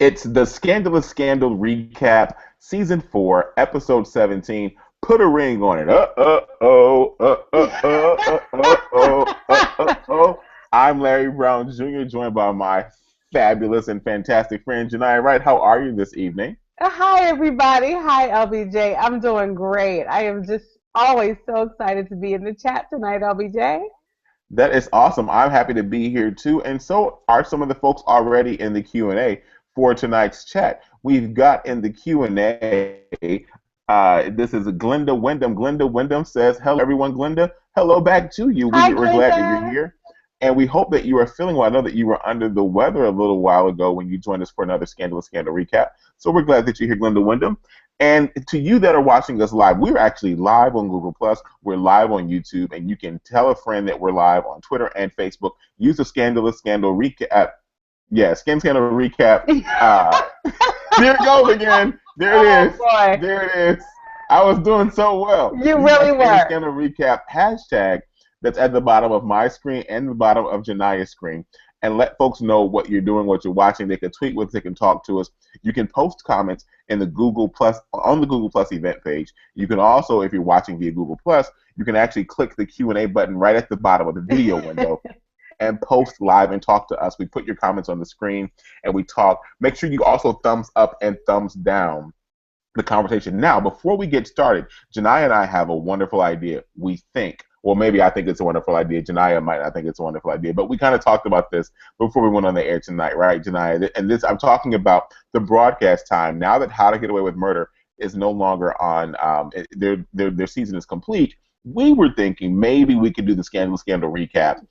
It's the Scandalous Scandal recap, season 4, episode 17. Put a ring on it. I'm Larry Brown Jr., joined by my fabulous and fantastic friend Janiyah Wright. How are you this evening? Hi, everybody. Hi, LBJ. I'm doing great. I am just always so excited to be in the chat tonight, LBJ. That is awesome. I'm happy to be here too, and so are some of the folks already in the Q&A for tonight's chat. We've got in the Q&A. This is Glenda Wyndham. Glenda Wyndham says, "Hello, everyone." Glenda, hello back to you. Hi, We're glad that you're Glenda. here, and we hope that you are feeling well. I know that you were under the weather a little while ago when you joined us for another Scandalous Scandal recap. So we're glad that you're here, Glenda Wyndham. And to you that are watching us live, we're actually live on Google Plus. We're live on YouTube, and you can tell a friend that we're live on Twitter and Facebook. Use the Scandalous Scandal recap. Yeah, Scandal recap. There it goes again. There it Oh, is. boy. There it is. I was doing so well. You Use really that were. Scandal recap hashtag that's at the bottom of my screen and the bottom of Janiyah's screen, and let folks know what you're doing, what you're watching. They can tweet with us. They can talk to us. You can post comments in the Google Plus on the Google Plus event page. You can also, if you're watching via Google Plus, you can actually click the Q&A button right at the bottom of the video window and post live and talk to us. We put your comments on the screen and we talk. Make sure you also thumbs up and thumbs down the conversation. Now, before we get started, Janiyah and I have a wonderful idea. We think, well, maybe I think it's a wonderful idea. Janiyah might not think it's a wonderful idea, but we kind of talked about this before we went on the air tonight, right, Janiyah? And this, I'm talking about the broadcast time. Now that How to Get Away with Murder is no longer on, their season is complete. We were thinking maybe we could do the Scandal recap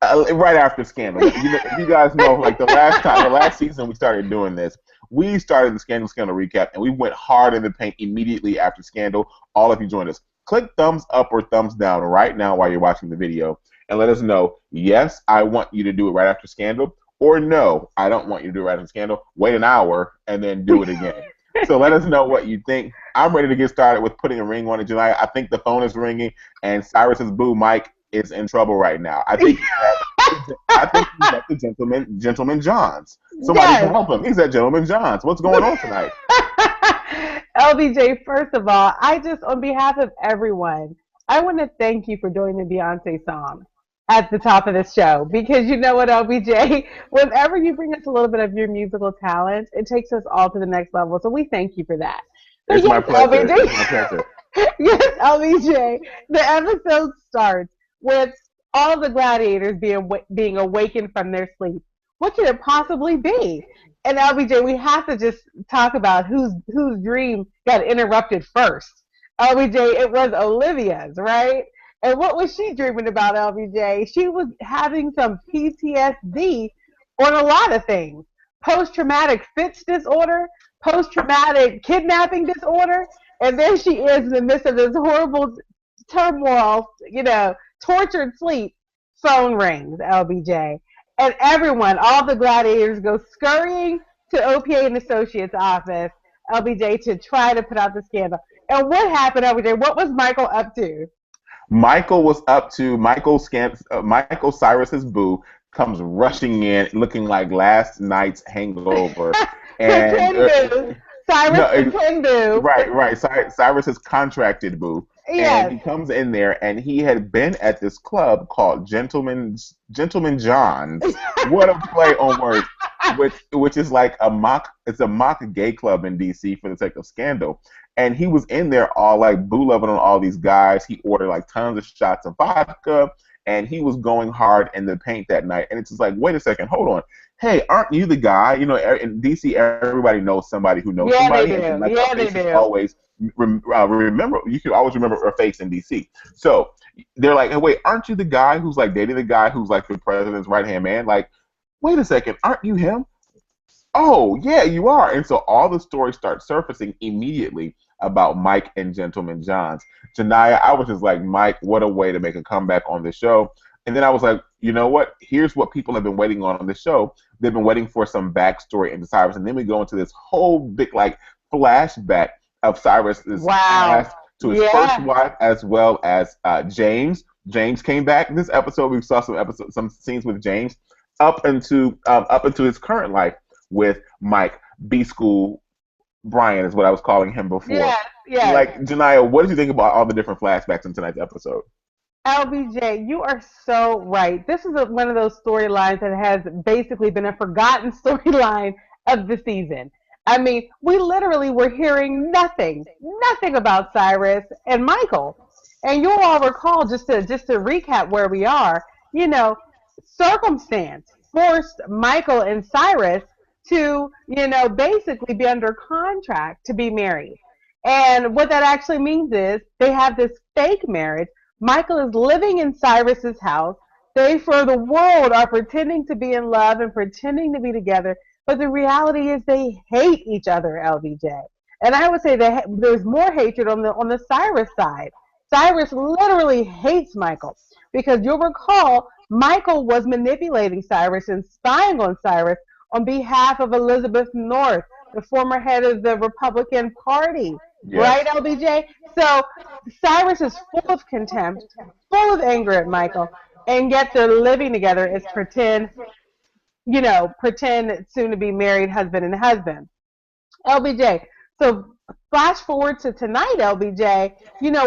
right after Scandal. If you guys know, like the last season we started doing this, we started the Scandal recap, and we went hard in the paint immediately after Scandal. All of you joined us. Click thumbs up or thumbs down right now while you're watching the video, and let us know, yes, I want you to do it right after Scandal, or no, I don't want you to do it right after Scandal. Wait an hour and then do it again. So let us know what you think. I'm ready to get started with putting a ring on it, July. I think the phone is ringing, and Cyrus's boo Mike is in trouble right now. I think he's at the gentleman John's. Somebody can Yes. help him. He's at Gentleman John's. What's going on tonight? LBJ, first of all, I just, on behalf of everyone, I want to thank you for doing the Beyonce song at the top of the show, because you know what, LBJ, whenever you bring us a little bit of your musical talent, it takes us all to the next level. So we thank you for that. So It's my yes, pleasure. LBJ, It's my pleasure. yes, LBJ, the episode starts with all the gladiators being awakened from their sleep. What could it possibly be? And LBJ, we have to just talk about whose dream got interrupted first. LBJ, it was Olivia's, right? And what was she dreaming about, LBJ? She was having some PTSD on a lot of things. Post-traumatic Fitz disorder, post-traumatic kidnapping disorder, and there she is in the midst of this horrible turmoil, tortured sleep. Phone rings, LBJ. And everyone, all the gladiators, go scurrying to OPA and Associates' office, LBJ, to try to put out the scandal. And what happened, LBJ? What was Michael up to? Michael was up to Michael Cyrus's boo comes rushing in, looking like last night's hangover, and Pretend Cyrus no, pretend boo. right. Cyrus is contracted boo, and Yes. he comes in there, and he had been at this club called Gentleman John's. What a play on words! Which is like it's a mock gay club in DC for the sake of scandal. And he was in there all like boo loving on all these guys. He ordered like tons of shots of vodka, and he was going hard in the paint that night. And it's just like, wait a second, hold on. Hey, aren't you the guy? In DC, everybody knows somebody who knows Yeah, they somebody, do. and like Yeah, our they face is do. always remember. You can always remember her face in DC. So they're like, hey, wait, aren't you the guy who's like dating the guy who's like the president's right hand man? Like, wait a second, aren't you him? Oh, yeah, you are. And so all the stories start surfacing immediately about Mike and Gentleman Johns. Janiyah, I was just like, Mike, what a way to make a comeback on the show. And then I was like, you know what? Here's what people have been waiting on the show. They've been waiting for some backstory into Cyrus. And then we go into this whole big, like, flashback of Cyrus's Wow. past to his first Yeah. wife as well as James. James came back. This episode, we saw some scenes with James up into his current life. with Mike B School Brian is what I was calling him before. Yes, yes. Like, Janiyah, what did you think about all the different flashbacks in tonight's episode? LBJ, you are so right. This is one of those storylines that has basically been a forgotten storyline of the season. I mean, we literally were hearing nothing about Cyrus and Michael. And you'll all recall, just to recap where we are, you know, circumstance forced Michael and Cyrus to, basically be under contract to be married. And what that actually means is they have this fake marriage. Michael is living in Cyrus's house. They, for the world, are pretending to be in love and pretending to be together. But the reality is they hate each other, LBJ. And I would say that there's more hatred on the Cyrus side. Cyrus literally hates Michael because you'll recall Michael was manipulating Cyrus and spying on Cyrus on behalf of Elizabeth North, the former head of the Republican Party. Yes. Right, LBJ? So Cyrus is full of contempt, full of anger at Michael, and yet they're living together as pretend soon to be married husband and husband. LBJ. So flash forward to tonight, LBJ.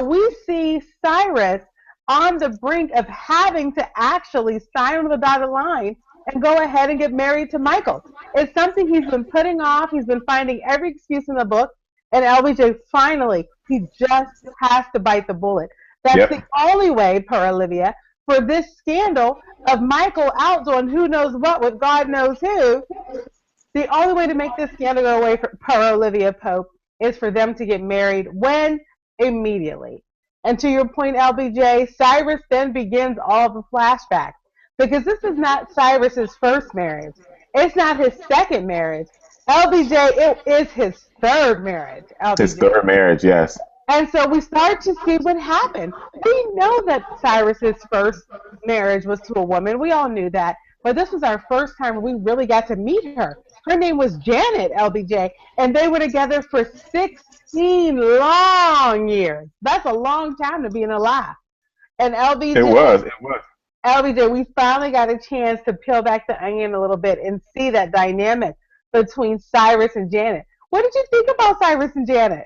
We see Cyrus on the brink of having to actually sign on the dotted line and go ahead and get married to Michael. It's something he's been putting off. He's been finding every excuse in the book. And LBJ, finally, he just has to bite the bullet. That's the only way, per Olivia, for this scandal of Michael out doing who knows what with God knows who. The only way to make this scandal go away, per Olivia Pope, is for them to get married. When? Immediately. And to your point, LBJ, Cyrus then begins all the flashbacks. Because this is not Cyrus's first marriage. It's not his second marriage. LBJ, it is his third marriage. LBJ. His third marriage, yes. And so we start to see what happened. We know that Cyrus's first marriage was to a woman. We all knew that. But this was our first time we really got to meet her. Her name was Janet, LBJ. And they were together for 16 long years. That's a long time to be alive. And LBJ... It was. LBJ, we finally got a chance to peel back the onion a little bit and see that dynamic between Cyrus and Janet. What did you think about Cyrus and Janet?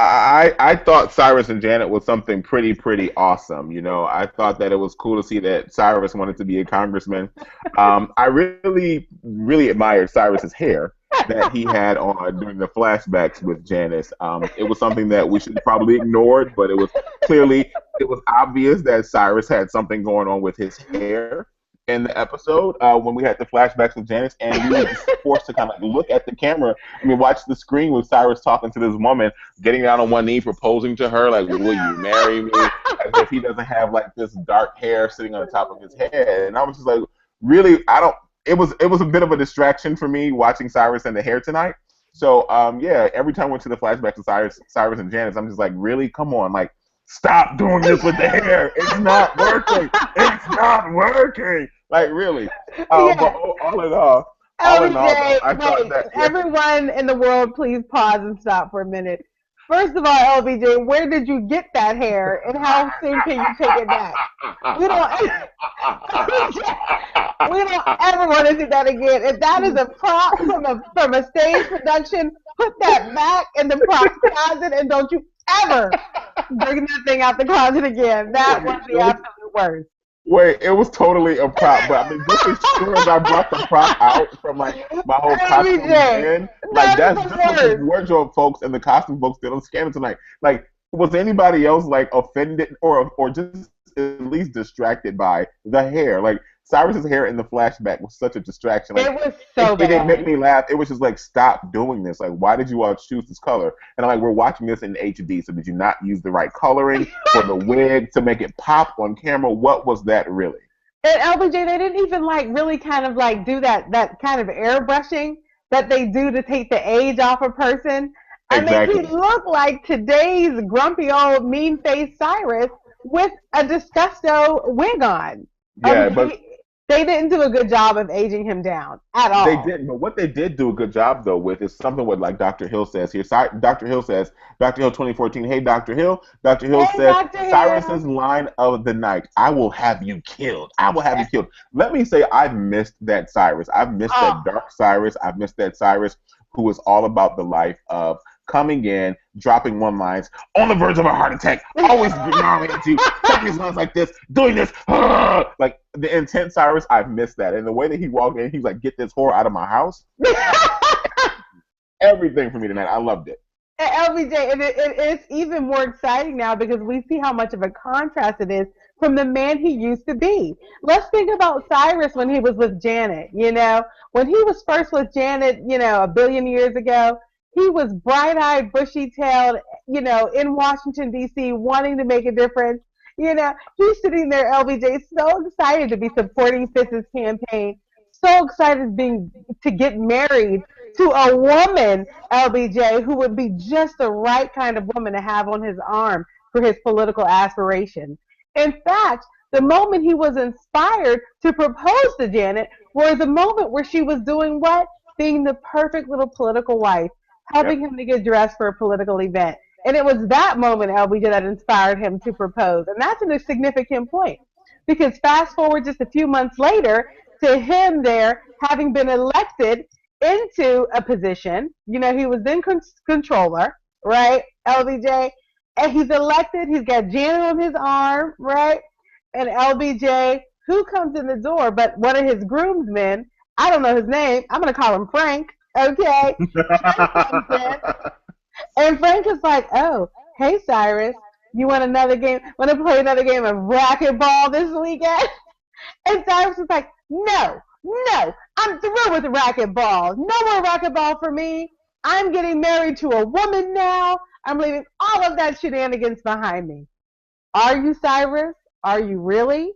I thought Cyrus and Janet was something pretty awesome. I thought that it was cool to see that Cyrus wanted to be a congressman. I really admired Cyrus's hair that he had on during the flashbacks with Janice. It was something that we should have probably ignored, but it was obvious that Cyrus had something going on with his hair in the episode when we had the flashbacks with Janice, and we were just forced to kind of look at the camera. Watch the screen with Cyrus talking to this woman, getting down on one knee, proposing to her, like, will you marry me? As if he doesn't have, like, this dark hair sitting on the top of his head. And I was just like, really, it was a bit of a distraction for me watching Cyrus and the hair tonight. So, every time I went to the flashbacks of Cyrus and Janice, I'm just like, really? Come on, like, stop doing this with the hair. It's not working. It's not working. Like, really. But all in all, I thought that... Everyone in the world, please pause and stop for a minute. First of all, LBJ, where did you get that hair, and how soon can you take it back? We don't ever want to see that again. If that is a prop from a stage production, put that back in the prop closet, and don't you ever bring that thing out the closet again. That was the absolute worst. Wait, it was totally a prop, but just as soon as I brought the prop out from my whole costume in, that's what the wardrobe folks and the costume folks did on Scandal tonight. Like, was anybody else like offended or just at least distracted by the hair? Like, Cyrus's hair in the flashback was such a distraction. Like, it was so bad. It didn't make me laugh. It was just like, stop doing this. Like, why did you all choose this color? And I'm like, we're watching this in HD, so did you not use the right coloring for the wig to make it pop on camera? What was that really? And LBJ, they didn't even really kind of do that kind of airbrushing that they do to take the age off a person. Exactly. I mean, he looked like today's grumpy old mean-faced Cyrus with a Disgusto wig on. Yeah, but They didn't do a good job of aging him down at They all. didn't, but what they did do a good job though with is something what like Dr. Hill says here. Dr. Hill says, Dr. Hill 2014, hey Dr. Hill. Dr. Hill Hey, says, Dr. Cyrus's Hill. line of the night, I will have you killed. I will have you killed. Let me say I've missed that Cyrus. I've missed Oh, that dark Cyrus. I've missed that Cyrus who was all about the life of coming in, dropping one lines, on the verge of a heart attack, always gnarly at you, taking his lungs like this, doing this, like the intense Cyrus. I've missed that, and the way that he walked in, he's like, "Get this whore out of my house." Everything for me tonight. I loved it. LBJ, and it's even more exciting now because we see how much of a contrast it is from the man he used to be. Let's think about Cyrus when he was with Janet. When he was first with Janet, a billion years ago, he was bright-eyed, bushy-tailed, in Washington D.C., wanting to make a difference. He's sitting there, LBJ, so excited to be supporting Fitz's campaign, so excited to get married to a woman, LBJ, who would be just the right kind of woman to have on his arm for his political aspirations. In fact, the moment he was inspired to propose to Janet was the moment where she was doing what? Being the perfect little political wife, helping Yep. him to get dressed for a political event. And it was that moment, LBJ, that inspired him to propose. And that's a significant point. Because fast forward just a few months later to him there having been elected into a position. He was then controller, right, LBJ? And he's elected. He's got Janet on his arm, right? And LBJ, who comes in the door but one of his groomsmen? I don't know his name. I'm going to call him Frank, okay? Frank comes in, and Frank is like, oh, hey, Cyrus, you want another game? Want to play another game of racquetball this weekend? And Cyrus was like, no, no, I'm through with racquetball. No more racquetball for me. I'm getting married to a woman now. I'm leaving all of that shenanigans behind me. Are you, Cyrus? Are you really?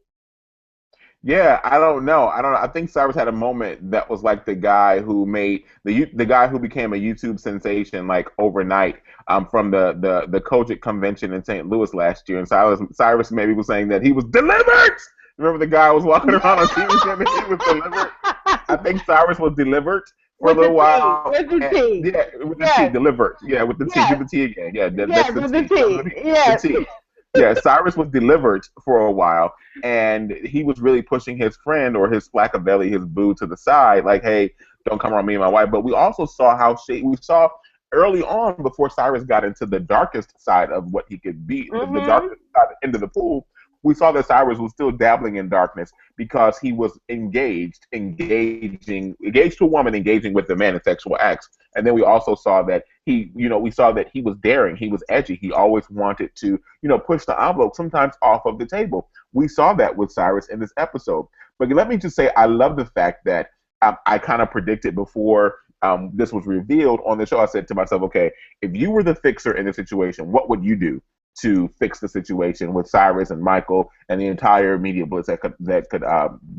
Yeah, I don't know. I don't know. I think Cyrus had a moment that was like the guy who made the guy who became a YouTube sensation like overnight from the Kojic convention in St. Louis last year. And Cyrus maybe was saying that he was delivered. Remember the guy was walking around on TV saying that he was delivered? I think Cyrus was delivered for a With the little T. while. With the And, T. yeah, with the T, Yes. delivered. Yeah, with the T. Do Yes. the T again. Yeah, that's Yes. the With the T. T. The Yes. T. Yeah, Cyrus was delivered for a while, and he was really pushing his friend or his Flaccavelli, his boo, to the side, like, "Hey, don't come around me and my wife." But we also saw we saw early on before Cyrus got into the darkest side of what he could be, the Mm-hmm. darkest side, into the pool. We saw that Cyrus was still dabbling in darkness because he was engaged to a woman, engaging with the man in sexual acts. And then we also saw that we saw that he was daring, he was edgy, he always wanted to, push the envelope, sometimes off of the table. We saw that with Cyrus in this episode. But let me just say, I love the fact that I kind of predicted before this was revealed on the show. I said to myself, okay, if you were the fixer in the situation, what would you do to fix the situation with Cyrus and Michael and the entire media blitz that could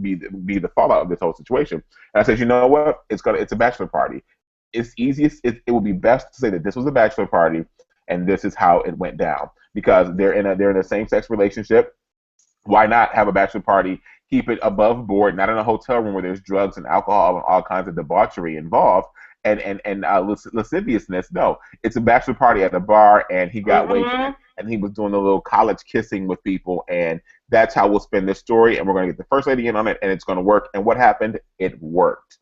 be the fallout of this whole situation? And I said, you know what? It's a bachelor party. It's easiest. It would be best to say that this was a bachelor party and this is how it went down because they're in a same sex relationship. Why not have a bachelor party? Keep it above board, not in a hotel room where there's drugs and alcohol and all kinds of debauchery involved and lasciviousness. No, it's a bachelor party at a bar, and he got wasted, Mm-hmm. and he was doing a little college kissing with people, and that's how we'll spin this story. And we're going to get the first lady in on it, and it's going to work. And what happened? It worked.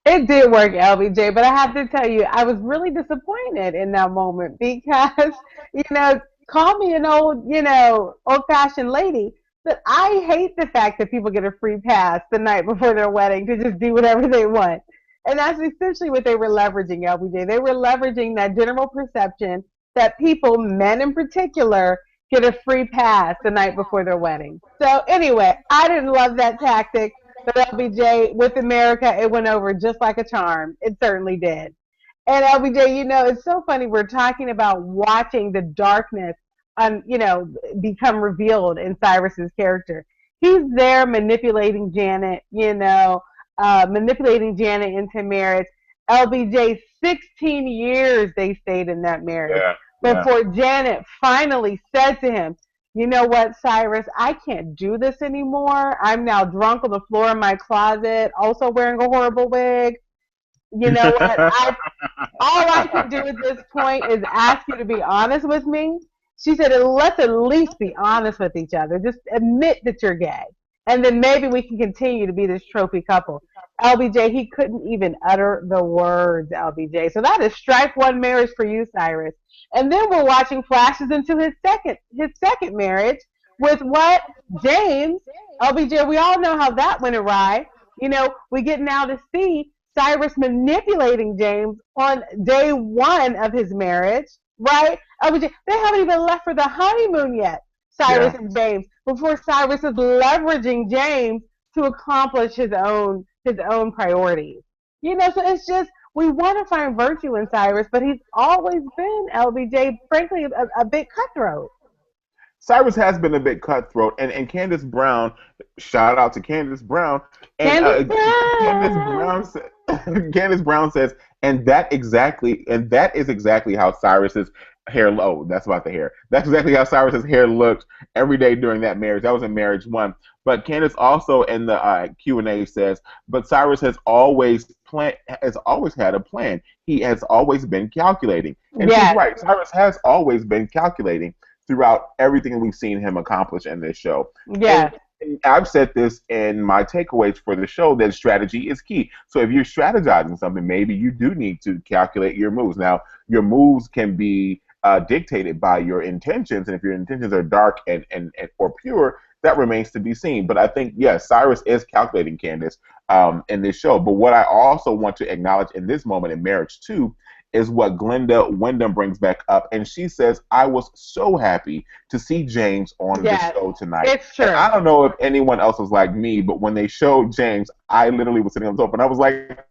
It did work, LBJ, but I have to tell you, I was really disappointed in that moment because, you know, call me an old-fashioned lady, but I hate the fact that people get a free pass the night before their wedding to just do whatever they want. And that's essentially what they were leveraging, LBJ. They were leveraging that general perception that people, men in particular, get a free pass the night before their wedding. So anyway, I didn't love that tactic. But LBJ, with America, it went over just like a charm. It certainly did. And LBJ, it's so funny. We're talking about watching the darkness, become revealed in Cyrus's character. He's there manipulating Janet into marriage. LBJ, 16 years they stayed in that marriage Yeah, yeah. before Janet finally said to him, you know what, Cyrus, I can't do this anymore. I'm now drunk on the floor in my closet, also wearing a horrible wig. You know what? All I can do at this point is ask you to be honest with me. She said, let's at least be honest with each other. Just admit that you're gay. And then maybe we can continue to be this trophy couple. LBJ, he couldn't even utter the words, LBJ. So that is strike one marriage for you, Cyrus. And then we're watching flashes into his second marriage with what? James. LBJ, we all know how that went awry. You know, we get now to see Cyrus manipulating James on day one of his marriage, right? LBJ, they haven't even left for the honeymoon yet, Cyrus and James, before Cyrus is leveraging James to accomplish his own priorities. You know, so it's just, we want to find virtue in Cyrus, but he's always been, LBJ, frankly, a bit cutthroat. Cyrus has been a bit cutthroat, and Candace Brown, shout out to Candace Brown, and Candace Brown says, and that is exactly how Cyrus's hair. Oh, that's about the hair. That's exactly how Cyrus's hair looked every day during that marriage. That was in marriage one. But Candace also in the Q&A says, but Cyrus has always had a plan. He has always been calculating, and she's right. Cyrus has always been calculating throughout everything we've seen him accomplish in this show. Yeah. And I've said this in my takeaways for the show, that strategy is key. So if you're strategizing something, maybe you do need to calculate your moves. Now, your moves can be dictated by your intentions, and if your intentions are dark and or pure, that remains to be seen. But I think, yes, Cyrus is calculating, Candace, in this show. But what I also want to acknowledge in this moment in marriage too is what Glenda Wyndham brings back up, and she says, I was so happy to see James on the show tonight. It's true. And I don't know if anyone else was like me, but when they showed James, I literally was sitting on the sofa and I was like,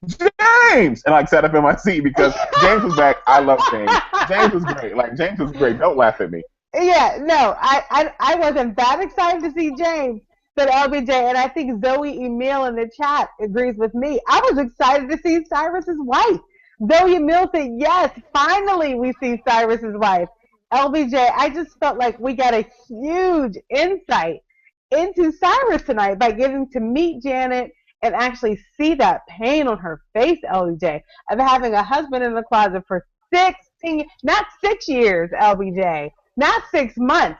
James! And like sat up in my seat because James was back. I love James. James was great. Like, James was great. Don't laugh at me. Yeah, no, I wasn't that excited to see James, but LBJ, and I think Zoe Emil in the chat agrees with me. I was excited to see Cyrus's wife. Zoe Emil said, yes, finally we see Cyrus's wife. LBJ, I just felt like we got a huge insight into Cyrus tonight by getting to meet Janet and actually see that pain on her face, LBJ, of having a husband in the closet for 16, not 6 years, LBJ, not 6 months,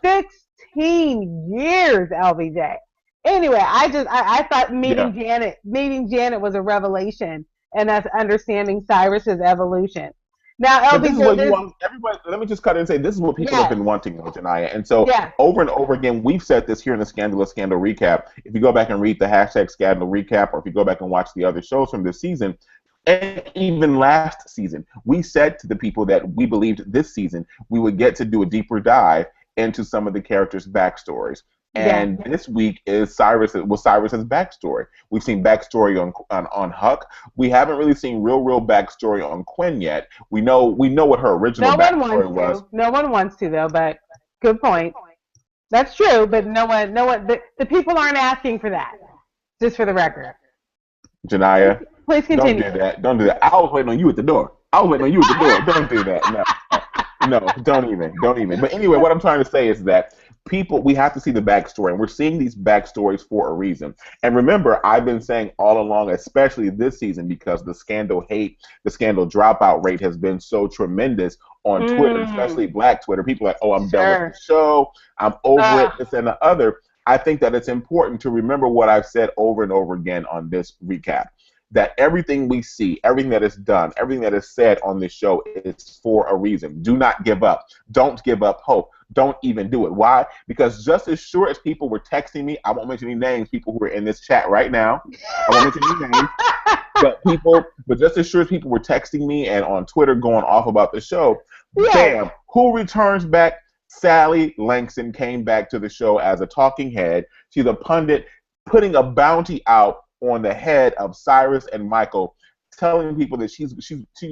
16 years, LBJ. Anyway, I thought meeting Janet was a revelation, and us understanding Cyrus's evolution. Now, LBJ, this is what you want, everybody, let me just cut in and say, this is what people have been wanting, Janaya. And so, over and over again, we've said this here in the Scandalous Scandal Recap. If you go back and read the hashtag Scandal Recap, or if you go back and watch the other shows from this season, and even last season, we said to the people that we believed this season we would get to do a deeper dive into some of the characters' backstories. And this week is Cyrus's backstory. We've seen backstory on Huck. We haven't really seen real backstory on Quinn yet. We know what her original backstory was. No one wants to though, but good point. That's true, but no one. The people aren't asking for that. Just for the record. Janaya, please continue. Don't do that. I was waiting on you at the door. Don't do that. No, don't even. But anyway, what I'm trying to say is that we have to see the backstory, and we're seeing these backstories for a reason. And remember, I've been saying all along, especially this season, because the scandal dropout rate has been so tremendous on Twitter, especially Black Twitter. People are like, oh, I'm done with the show. I'm over it, this and the other. I think that it's important to remember what I've said over and over again on this recap, that everything we see, everything that is done, everything that is said on this show is for a reason. Do not give up. Don't give up hope. Don't even do it. Why? Because just as sure as people were texting me, I won't mention any names, people who are in this chat right now, I won't mention any names, but just as sure as people were texting me and on Twitter going off about the show, bam, who returns back? Sally Langston came back to the show as a talking head. She's a pundit putting a bounty out on the head of Cyrus and Michael, telling people that she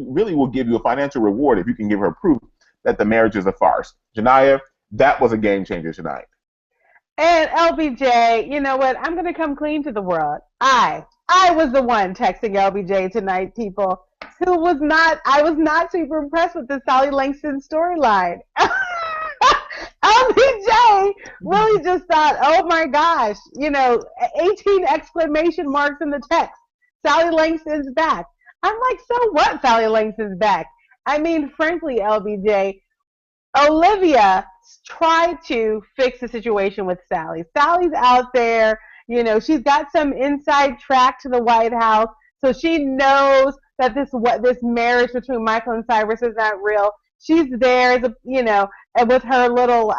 really will give you a financial reward if you can give her proof that the marriage is a farce. Janaya, that was a game changer tonight. And LBJ, you know what? I'm going to come clean to the world. I was the one texting LBJ tonight, people, I was not super impressed with the Sally Langston storyline. LBJ really just thought, oh my gosh, 18 exclamation marks in the text. Sally Langston's back. I'm like, so what? Sally Langston's back. I mean, frankly, LBJ, Olivia tried to fix the situation with Sally. Sally's out there, she's got some inside track to the White House, so she knows that this marriage between Michael and Cyrus is not real. She's there as and with her little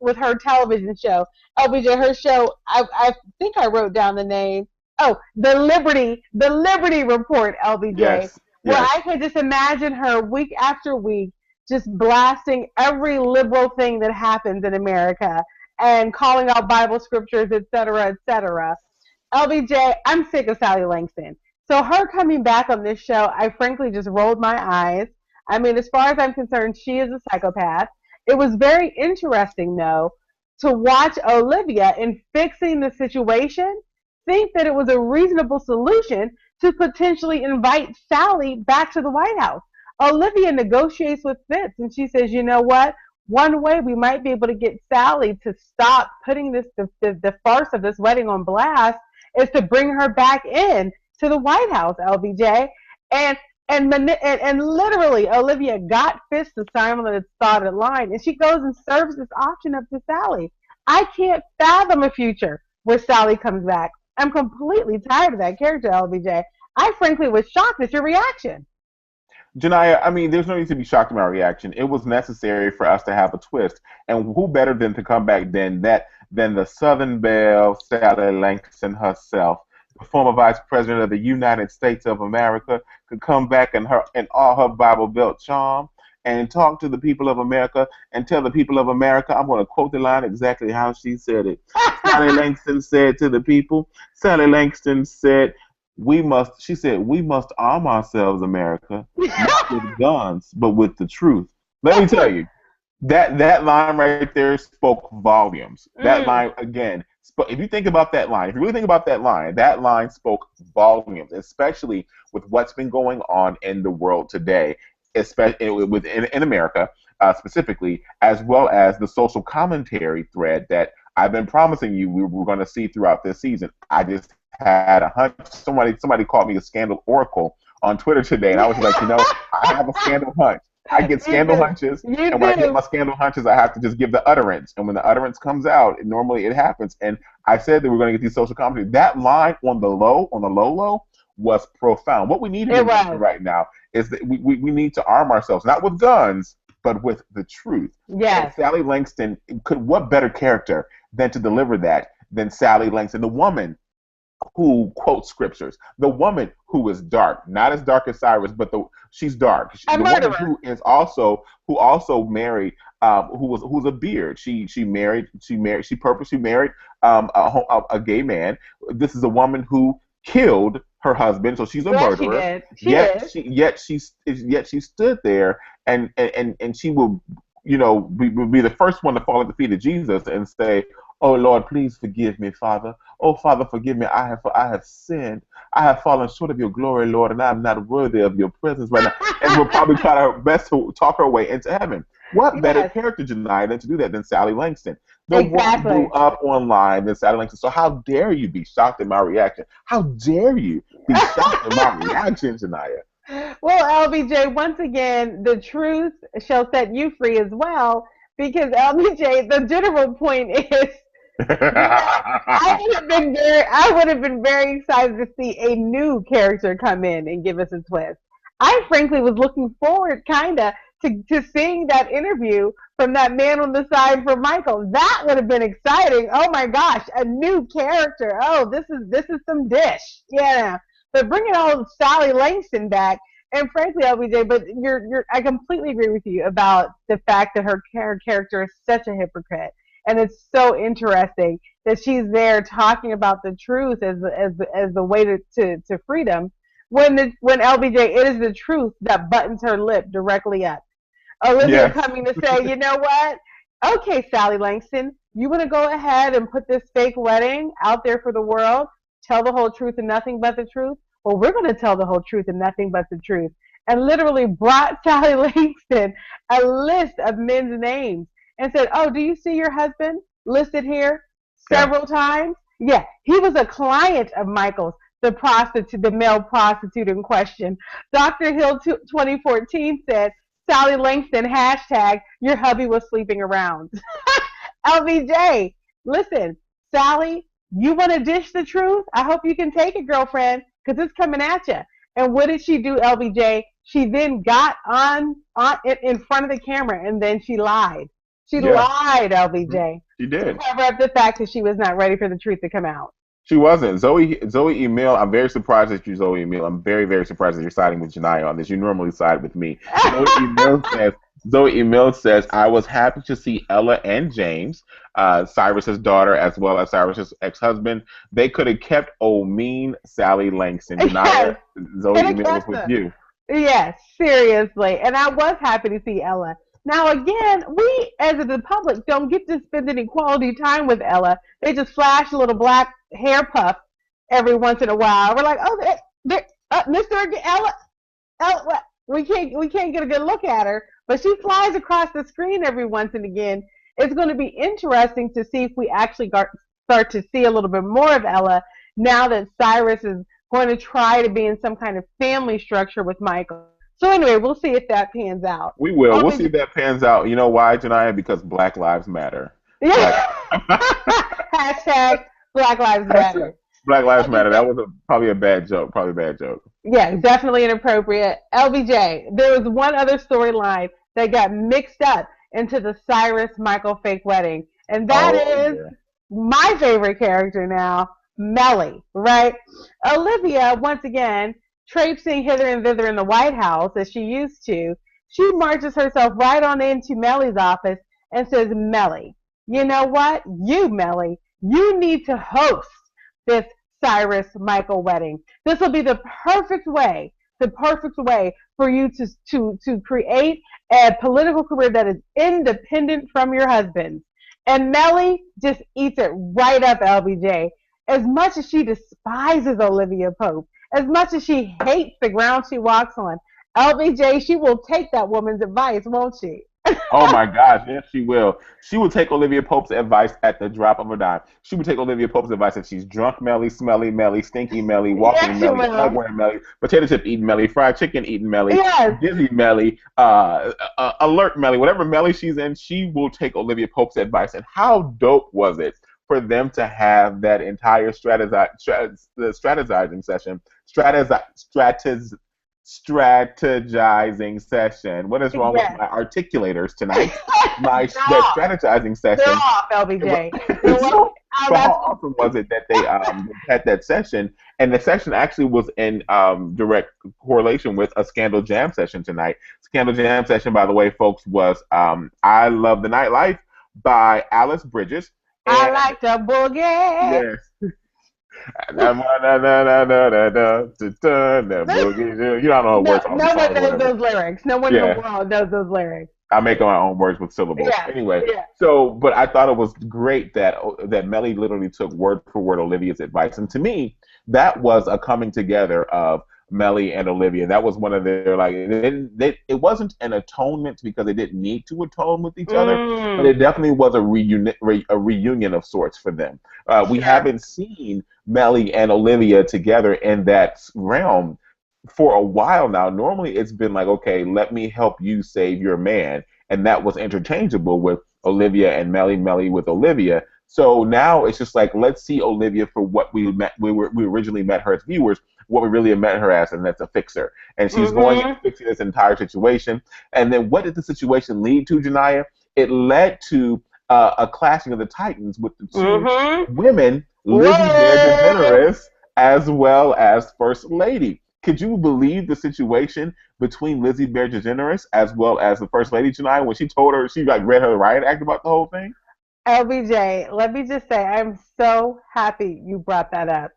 with her television show. LBJ, her show, I think I wrote down the name. Oh, the Liberty Report, LBJ. Yes. Where Yes. I could just imagine her week after week just blasting every liberal thing that happens in America and calling out Bible scriptures, et cetera, et cetera. LBJ, I'm sick of Sally Langston. So her coming back on this show, I frankly just rolled my eyes. I mean, as far as I'm concerned, she is a psychopath. It was very interesting, though, to watch Olivia in fixing the situation think that it was a reasonable solution to potentially invite Sally back to the White House. Olivia negotiates with Fitz, and she says, you know what? One way we might be able to get Sally to stop putting the farce of this wedding on blast is to bring her back in to the White House, LBJ. And literally, Olivia got Fitz to sign on the dotted line, and she goes and serves this option up to Sally. I can't fathom a future where Sally comes back. I'm completely tired of that character, LBJ. I frankly was shocked at your reaction. Janiyah, I mean, there's no need to be shocked at my reaction. It was necessary for us to have a twist. And who better than to come back than the Southern Belle, Sally Langston herself, the former Vice President of the United States of America, could come back in all her Bible Belt charm and talk to the people of America and tell the people of America, I'm going to quote the line exactly how she said it. Sally Langston said to the people, Sally Langston said, we must arm ourselves, America, not with guns, but with the truth. Let me tell you, that line right there spoke volumes. That line, again, if you think about that line, if you really think about that line spoke volumes, especially with what's been going on in the world today, especially in America specifically, as well as the social commentary thread that I've been promising you we were going to see throughout this season. I just had a hunch. Somebody called me a scandal oracle on Twitter today, and I was like, I have a scandal hunch. I get scandal hunches, and when I get my scandal hunches, I have to just give the utterance. And when the utterance comes out, normally it happens. And I said that we're going to get these social commentary. That line on the low, was profound. What we need to do right now is that we need to arm ourselves, not with guns, but with the truth. Yes. And Sally Langston, what better character than to deliver that than Sally Langston, the woman who quotes scriptures, the woman who is dark, not as dark as Cyrus, but she's dark. The woman who also married, who's a beard. She purposely married a gay man. This is a woman who killed her husband, so she's a murderer. Yet she stood there and she will, be the first one to fall at the feet of Jesus and say, "Oh Lord, please forgive me, Father. Oh Father, forgive me. I have sinned. I have fallen short of your glory, Lord, and I am not worthy of your presence right now." And we'll probably try our best to talk her way into heaven. What better character, Janiyah, than to do that than Sally Langston? No one blew up online than Sally Langston. So how dare you be shocked at my reaction? How dare you be shocked at my reaction, Janiyah? Well, LBJ, once again, the truth shall set you free as well, because LBJ, the general point is I would have been very excited to see a new character come in and give us a twist. I frankly was looking forward kinda to seeing that interview from that man on the side for Michael. That would have been exciting. Oh my gosh, a new character. Oh, this is some dish. Yeah. But bringing all Sally Langston back, and frankly, LBJ, but I completely agree with you about the fact that her character is such a hypocrite. And it's so interesting that she's there talking about the truth as the way to freedom. When LBJ, it is the truth that buttons her lip directly up. Olivia coming to say, you know what? Okay, Sally Langston, you want to go ahead and put this fake wedding out there for the world? Tell the whole truth and nothing but the truth? Well, we're going to tell the whole truth and nothing but the truth. And literally brought Sally Langston a list of men's names and said, "Oh, do you see your husband listed here Yeah. several times?" Yeah, he was a client of Michael's, the prostitute, the male prostitute in question. Dr. Hill 2014 said, "Sally Langston, hashtag, your hubby was sleeping around." LBJ, listen, Sally, you want to dish the truth? I hope you can take it, girlfriend, because it's coming at you. And what did she do, LBJ? She then got on in front of the camera and then she lied. She Yeah. lied, Mhm. LBJ, She to did. cover up the fact that she was not ready for the truth to come out. She wasn't. Zoe Emil, I'm very surprised at you, Zoe Emil. I'm very, very surprised that you're siding with Janiyah on this. You normally side with me. Zoe Emil says, Zoe Emil says, I was happy to see Ella and James, Cyrus's daughter, as well as Cyrus's ex-husband. They could have kept old mean Sally Langston. Janiyah, Yes, Zoe could have Emil was kept with her. you. Yes, seriously. And I was happy to see Ella. Now, again, we as the public don't get to spend any quality time with Ella. They just flash a little black hair puff every once in a while. We're like, oh, Mr. Ella, Ella, we can't get a good look at her, but she flies across the screen every once and again. It's going to be interesting to see if we actually start to see a little bit more of Ella now that Cyrus is going to try to be in some kind of family structure with Michael. So anyway, we'll see if that pans out. We will. We'll see LBJ, if that pans out. You know why, Janiyah? Because Black Lives Matter. Black yeah. Hashtag Black Lives Matter. Black Lives Matter. LBJ, That was probably a bad joke. Probably a bad joke. yeah, definitely inappropriate. LBJ, there was one other storyline that got mixed up into the Cyrus Michael fake wedding, and that Oh is yeah. my favorite character now, Mellie, right? Olivia, once again, traipsing hither and thither in the White House as she used to, she marches herself right on into Mellie's office and says, Mellie, you know what? You, Mellie, you need to host this Cyrus Michael wedding. This will be the perfect way for you to create a political career that is independent from your husband. And Mellie just eats it right up, LBJ. As much as she despises Olivia Pope, as much as she hates the ground she walks on, LBJ, she will take that woman's advice, won't she? Oh my gosh, yes, she will. She would take Olivia Pope's advice at the drop of a dime. She would take Olivia Pope's advice if she's drunk Mellie, smelly Mellie, stinky Mellie, walking Yes, she Mellie, will. slug wearing Mellie, potato chip eating Mellie, fried chicken eating Mellie, Yes, dizzy Mellie, alert Mellie, whatever Mellie she's in, she will take Olivia Pope's advice. And how dope was it for them to have that entire strategizing session, strategizing session. What is wrong with yes. my articulators tonight? My They're that off. strategizing They're session. off, LBJ. You know what? So, Oh, so how that's awesome was it that they had that session, and the session actually was in direct correlation with a Scandal Jam session tonight. Scandal Jam session, by the way, folks, was "I Love the Nightlife" by Alice Bridges, I and like the boogie. yes. You don't know No, words off the no one song or knows whatever. those lyrics. No one in the Yeah, world knows those lyrics. I make my own words with syllables. Yeah, Anyway, yeah. so but I thought it was great that Mellie literally took word for word Olivia's advice, and to me, that was a coming together of Mellie and Olivia. That was one of their like it wasn't an atonement because they didn't need to atone with each other, but Mm, it definitely was a reunion of sorts for them. We sure. haven't seen Mellie and Olivia together in that realm for a while now. Normally, it's been like, okay, let me help you save your man, and that was interchangeable with Olivia and Mellie, Mellie with Olivia. So now it's just like, let's see Olivia for what we originally met her as viewers, what we really met her as, and that's a fixer. And she's going and Mm-hmm. fixing this entire situation. And then what did the situation lead to, Janiyah? It led to a clashing of the titans with the two Mm-hmm. women, Lizzie Bear Whoa! DeGeneres as well as First Lady. Could you believe the situation between Lizzie Bear DeGeneres as well as the First Lady tonight when she told her she like read her riot act about the whole thing? LBJ, let me just say, I'm so happy you brought that up.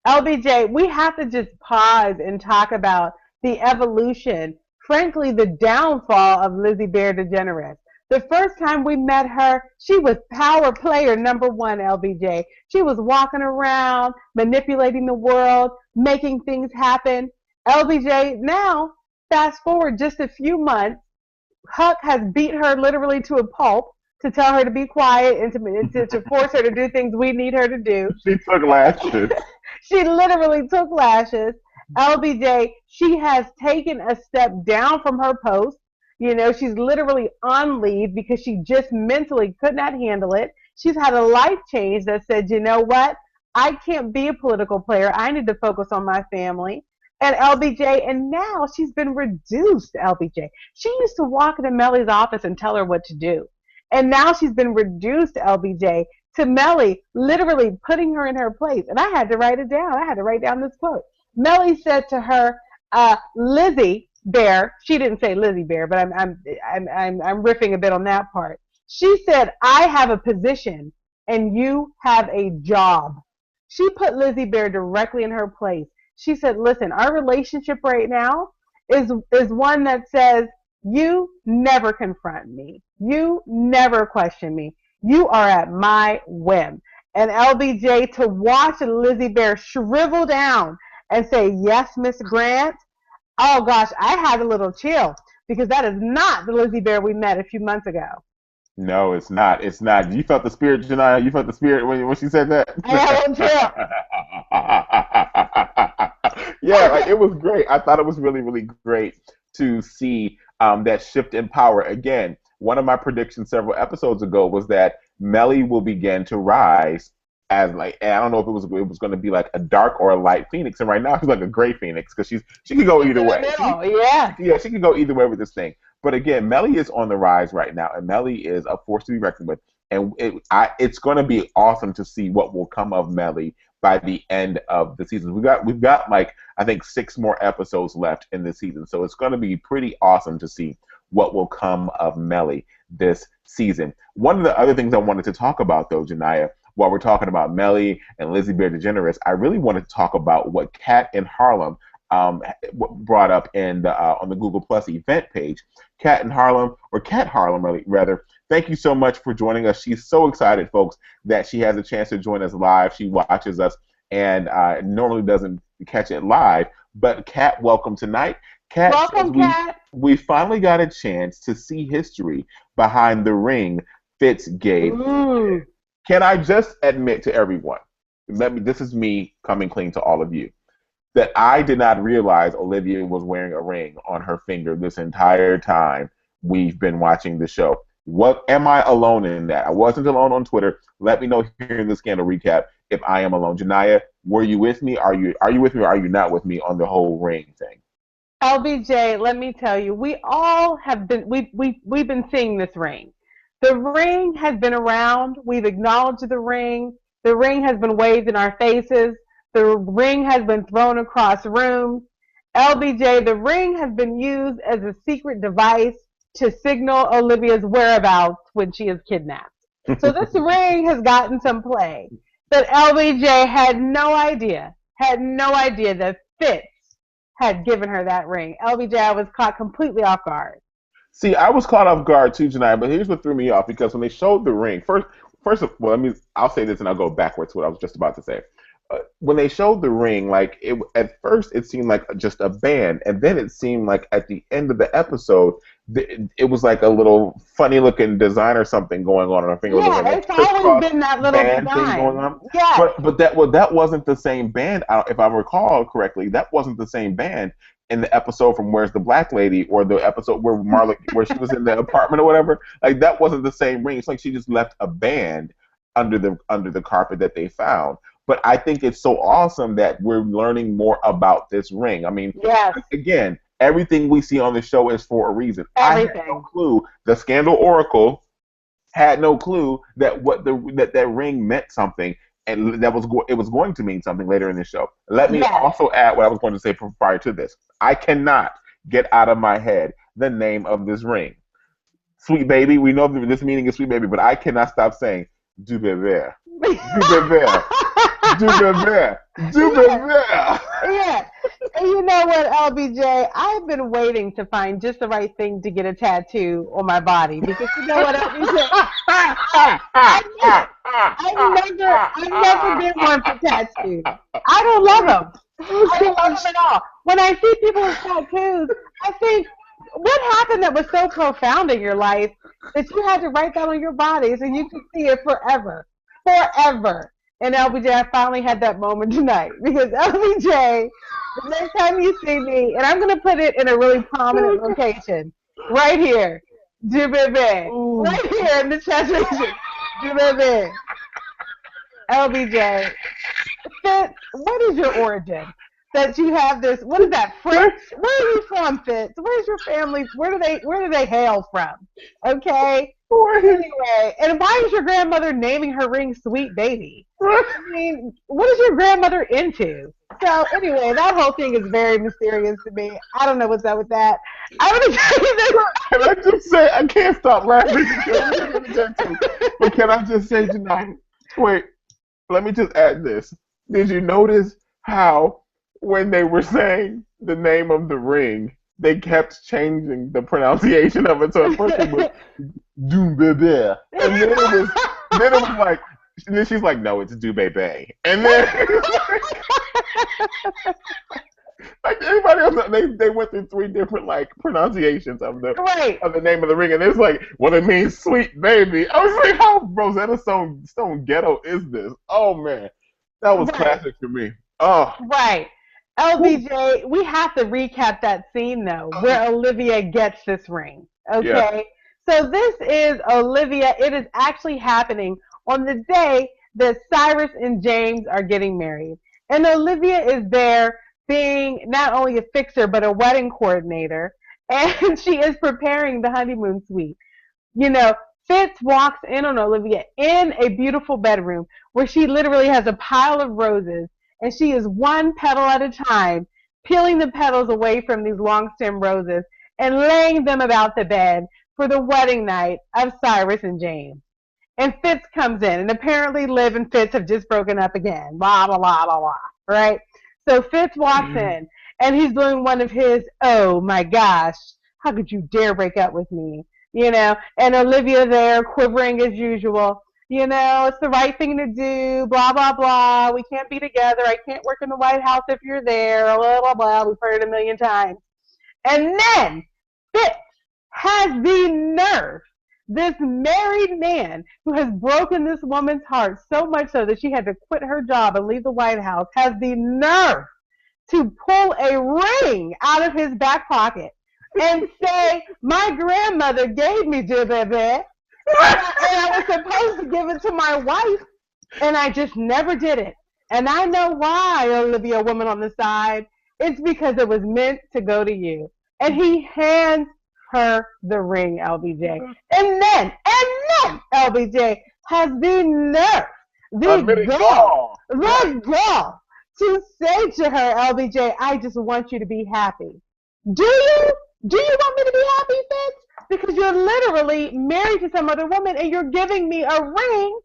LBJ, we have to just pause and talk about the evolution, frankly, the downfall of Lizzie Bear DeGeneres. The first time we met her, she was power player number one, LBJ. She was walking around, manipulating the world, making things happen. LBJ, now, fast forward just a few months, Huck has beat her literally to a pulp. to tell her to be quiet and to force her to do things we need her to do. She took lashes. She literally took lashes. LBJ, she has taken a step down from her post. You know, she's literally on leave because she just mentally could not handle it. She's had a life change that said, you know what? I can't be a political player. I need to focus on my family. And LBJ, and now she's been reduced, LBJ. She used to walk into Mellie's office and tell her what to do. And now she's been reduced, LBJ, to Mellie literally putting her in her place. And I had to write it down. I had to write down this quote. Mellie said to her, Lizzie Bear, she didn't say Lizzie Bear, but I'm riffing a bit on that part. She said, I have a position and you have a job. She put Lizzie Bear directly in her place. She said, listen, our relationship right now is one that says, you never confront me. You never question me. You are at my whim. And LBJ, to watch Lizzie Bear shrivel down and say, yes, Miss Grant, oh gosh, I had a little chill because that is not the Lizzie Bear we met a few months ago. No, it's not. It's not. You felt the spirit, Janiyah? You felt the spirit when she said that? I had a chill. Yeah, like, it was great. I thought it was really, really great to see that shift in power. Again, one of my predictions several episodes ago was that Mellie will begin to rise as, like, and I don't know if it was going to be like a dark or a light phoenix, and right now she's like a gray phoenix because she can go either way. She can go either way with this thing. But again, Mellie is on the rise right now, and Mellie is a force to be reckoned with. And it's going to be awesome to see what will come of Mellie by the end of the season. We've got like, I think 6 more episodes left in this season, so it's going to be pretty awesome to see what will come of Mellie this season. One of the other things I wanted to talk about, though, Janiyah, while we're talking about Mellie and Lizzie Bear DeGeneres, I really wanted to talk about what Kat in Harlem brought up in on the Google Plus event page. Kat in Harlem, or Kat Harlem, rather. Thank you so much for joining us. She's so excited, folks, that she has a chance to join us live. She watches us and normally doesn't catch it live. But Kat, welcome tonight. Kat, welcome, Kat. We finally got a chance to see history behind the ring Fitz gave. Ooh. Can I just admit to everyone, this is me coming clean to all of you, that I did not realize Olivia was wearing a ring on her finger this entire time we've been watching the show. What am I alone in that? I wasn't alone on Twitter. Let me know here in the Scandal Recap if I am alone. Janiyah, were you with me? Are you with me or are you not with me on the whole ring thing? LBJ, let me tell you, we all have been we've been seeing this ring. The ring has been around. We've acknowledged the ring. The ring has been waved in our faces. The ring has been thrown across rooms. LBJ, the ring has been used as a secret device to signal Olivia's whereabouts when she is kidnapped. So this ring has gotten some play. But LBJ had no idea that Fitz had given her that ring. LBJ, I was caught completely off guard. See, I was caught off guard too, Janiyah, but here's what threw me off, because when they showed the ring, first of all, I'll say this and I'll go backwards to what I was just about to say. When they showed the ring, like, at first it seemed like just a band, and then it seemed like at the end of the episode, it was like a little funny-looking design or something going on her finger. Yeah, like it's always been that little band design thing going on. Yeah, but that wasn't the same band. If I recall correctly, that wasn't the same band in the episode from Where's the Black Lady, or the episode where where she was in the apartment or whatever. Like, that wasn't the same ring. It's like she just left a band under the carpet that they found. But I think it's so awesome that we're learning more about this ring. I mean, yes. Again, everything we see on the show is for a reason. Everything. I had no clue. The Scandal Oracle had no clue that that ring meant something, and it was going to mean something later in the show. Let me also add what I was going to say prior to this. I cannot get out of my head the name of this ring. Sweet Baby. We know this meaning is Sweet Baby, but I cannot stop saying Du bébé. Du bébé. Du bébé. Du bébé. Yeah. And you know what, LBJ? I've been waiting to find just the right thing to get a tattoo on my body, because you know what, LBJ? I've never been one for tattoos. I don't love them. I don't love them at all. When I see people with tattoos, I think, what happened that was so profound in your life that you had to write that on your body so you could see it forever? Forever. And LBJ, I finally had that moment tonight because LBJ, the next time you see me, and I'm going to put it in a really prominent location, right here, du bébé, right here in the chest region, du bébé, LBJ. Fitz, what is your origin? That you have this, what is that, French? Where are you from, Fitz? Where's your family? Where do they hail from? Okay? Anyway, and why is your grandmother naming her ring Sweet Baby? I mean, what is your grandmother into? So anyway, that whole thing is very mysterious to me. I don't know what's up with that. I'm going to tell you this. Can I just say, I can't stop laughing. But can I just say tonight, wait, let me just add this. Did you notice how when they were saying the name of the ring, they kept changing the pronunciation of it? So at first it was Du Bébé. And then it was like, and then she's like, no, it's Du Bébé. And then like everybody else, they went through 3 different like pronunciations of the name of the ring, and it's like, well, it means sweet baby. I was like, how Rosetta Stone ghetto is this? Oh man, that was classic for me. Oh, right. LBJ, we have to recap that scene though, where Olivia gets this ring. Okay, yeah. So this is Olivia. It is actually happening on the day that Cyrus and James are getting married, and Olivia is there being not only a fixer but a wedding coordinator, and she is preparing the honeymoon suite. You know, Fitz walks in on Olivia in a beautiful bedroom where she literally has a pile of roses, and she is one petal at a time, peeling the petals away from these long stem roses and laying them about the bed for the wedding night of Cyrus and James. And Fitz comes in, and apparently Liv and Fitz have just broken up again, blah, blah, blah, blah, blah, right? So Fitz walks in, and he's doing one of his, oh my gosh, how could you dare break up with me? You know, and Olivia there quivering as usual. You know, it's the right thing to do, blah, blah, blah. We can't be together. I can't work in the White House if you're there, blah, blah, blah. We've heard it a million times. And then Fitz has the nerve, this married man who has broken this woman's heart so much so that she had to quit her job and leave the White House, has the nerve to pull a ring out of his back pocket and say, my grandmother gave me du bébé, and I was supposed to give it to my wife, and I just never did it. And I know why, Olivia, woman on the side. It's because it was meant to go to you. And he hands her the ring, LBJ. And then, LBJ has the nerve, the gall to say to her, LBJ, I just want you to be happy. Do you? Do you want me to be happy, Fitz? Because you're literally married to some other woman and you're giving me a ring.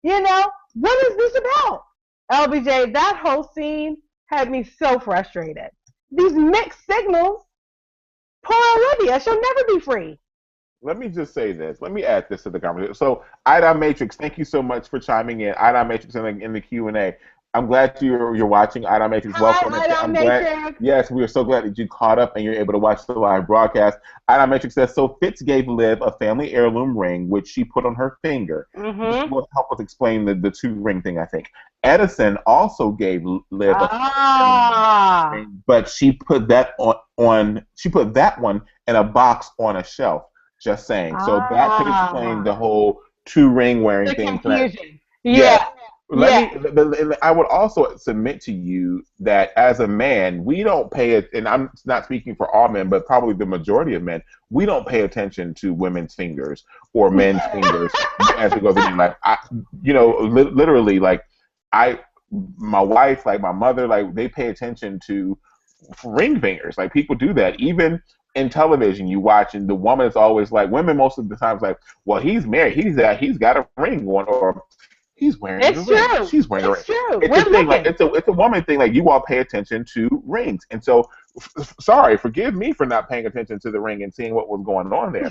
You know, what is this about? LBJ, that whole scene had me so frustrated. These mixed signals. Poor Olivia, she'll never be free. Let me just say this. Let me add this to the conversation. So, Ida Matrix, thank you so much for chiming in. Ida Matrix in the Q&A. I'm glad you're watching. Ida Matrix, welcome. Hi, Matrix. Yes, we are so glad that you caught up and you're able to watch the live broadcast. Ida Matrix says, so Fitz gave Liv a family heirloom ring, which she put on her finger. This will help us explain the 2-ring thing, I think. Edison also gave Liv a family ring, but she put that she put that one in a box on a shelf. Just saying. So that could explain the whole 2-ring wearing thing. Confusion. Yeah. I would also submit to you that as a man, we don't pay it, and I'm not speaking for all men, but probably the majority of men, we don't pay attention to women's fingers or men's fingers as it goes in life. Literally, like my wife, like my mother, like they pay attention to ring fingers. Like people do that, even in television. You watch, and the woman is always like, women most of the time is like, well, he's married, he's got a ring on, or he's wearing a ring. She's wearing a ring. True. It's a thing. Like it's a woman thing. Like you all pay attention to rings, and so forgive me for not paying attention to the ring and seeing what was going on there.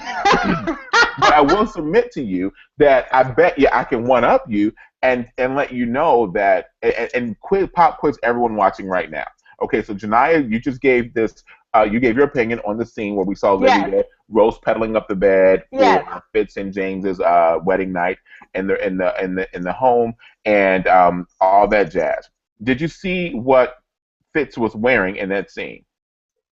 But I will submit to you that I bet you I can one up you and let you know that and pop quiz everyone watching right now. Okay, so Janiyah, you just gave this you gave your opinion on the scene where we saw Yes. Olivia rose pedaling up the bed for Yes. Fitz and James's wedding night in the home and all that jazz. Did you see what Fitz was wearing in that scene?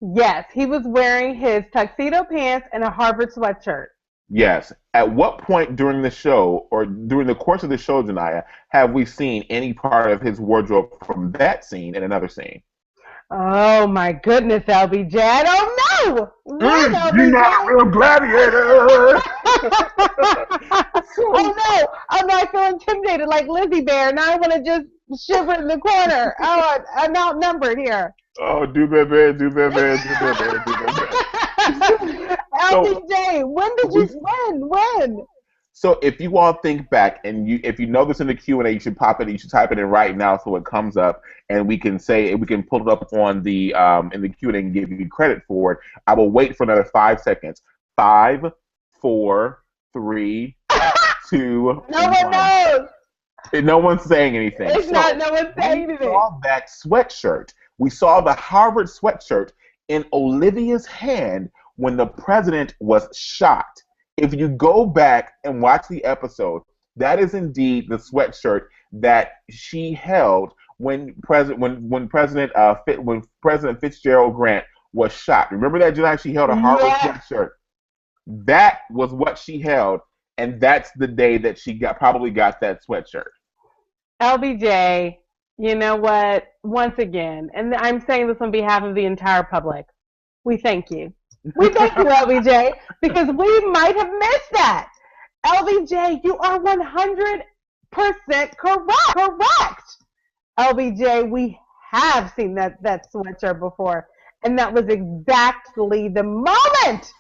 Yes. He was wearing his tuxedo pants and a Harvard sweatshirt. Yes. At what point during the show or during the course of the show, Janaya, have we seen any part of his wardrobe from that scene in another scene? Oh my goodness, LBJ. I don't know. When, You're not a real gladiator. Oh no, I feel intimidated like Lizzie Bear. Now I want to just shiver in the corner. Oh, I'm outnumbered here. Oh, do baby, do baby, do baby, do baby. LBJ, when did you win? When? So if you all think back and if you know this in the Q&A, you should pop it. You should type it in right now so it comes up, and we can pull it up on the in the Q&A and give you credit for it. I will wait for another 5 seconds. 5, 4, 3, 2. No one knows. No one's saying anything. It's not. No one's saying anything. We saw that sweatshirt. We saw the Harvard sweatshirt in Olivia's hand when the president was shot. If you go back and watch the episode, that is indeed the sweatshirt that she held when President Fitzgerald Grant was shot. Remember that, July? She held a Harvard sweatshirt. That was what she held, and that's the day that she probably got that sweatshirt. LBJ, you know what? Once again, and I'm saying this on behalf of the entire public, we thank you. We thank you, LBJ, because we might have missed that. LBJ, you are 100% correct. LBJ, we have seen that sweatshirt before, and that was exactly the moment.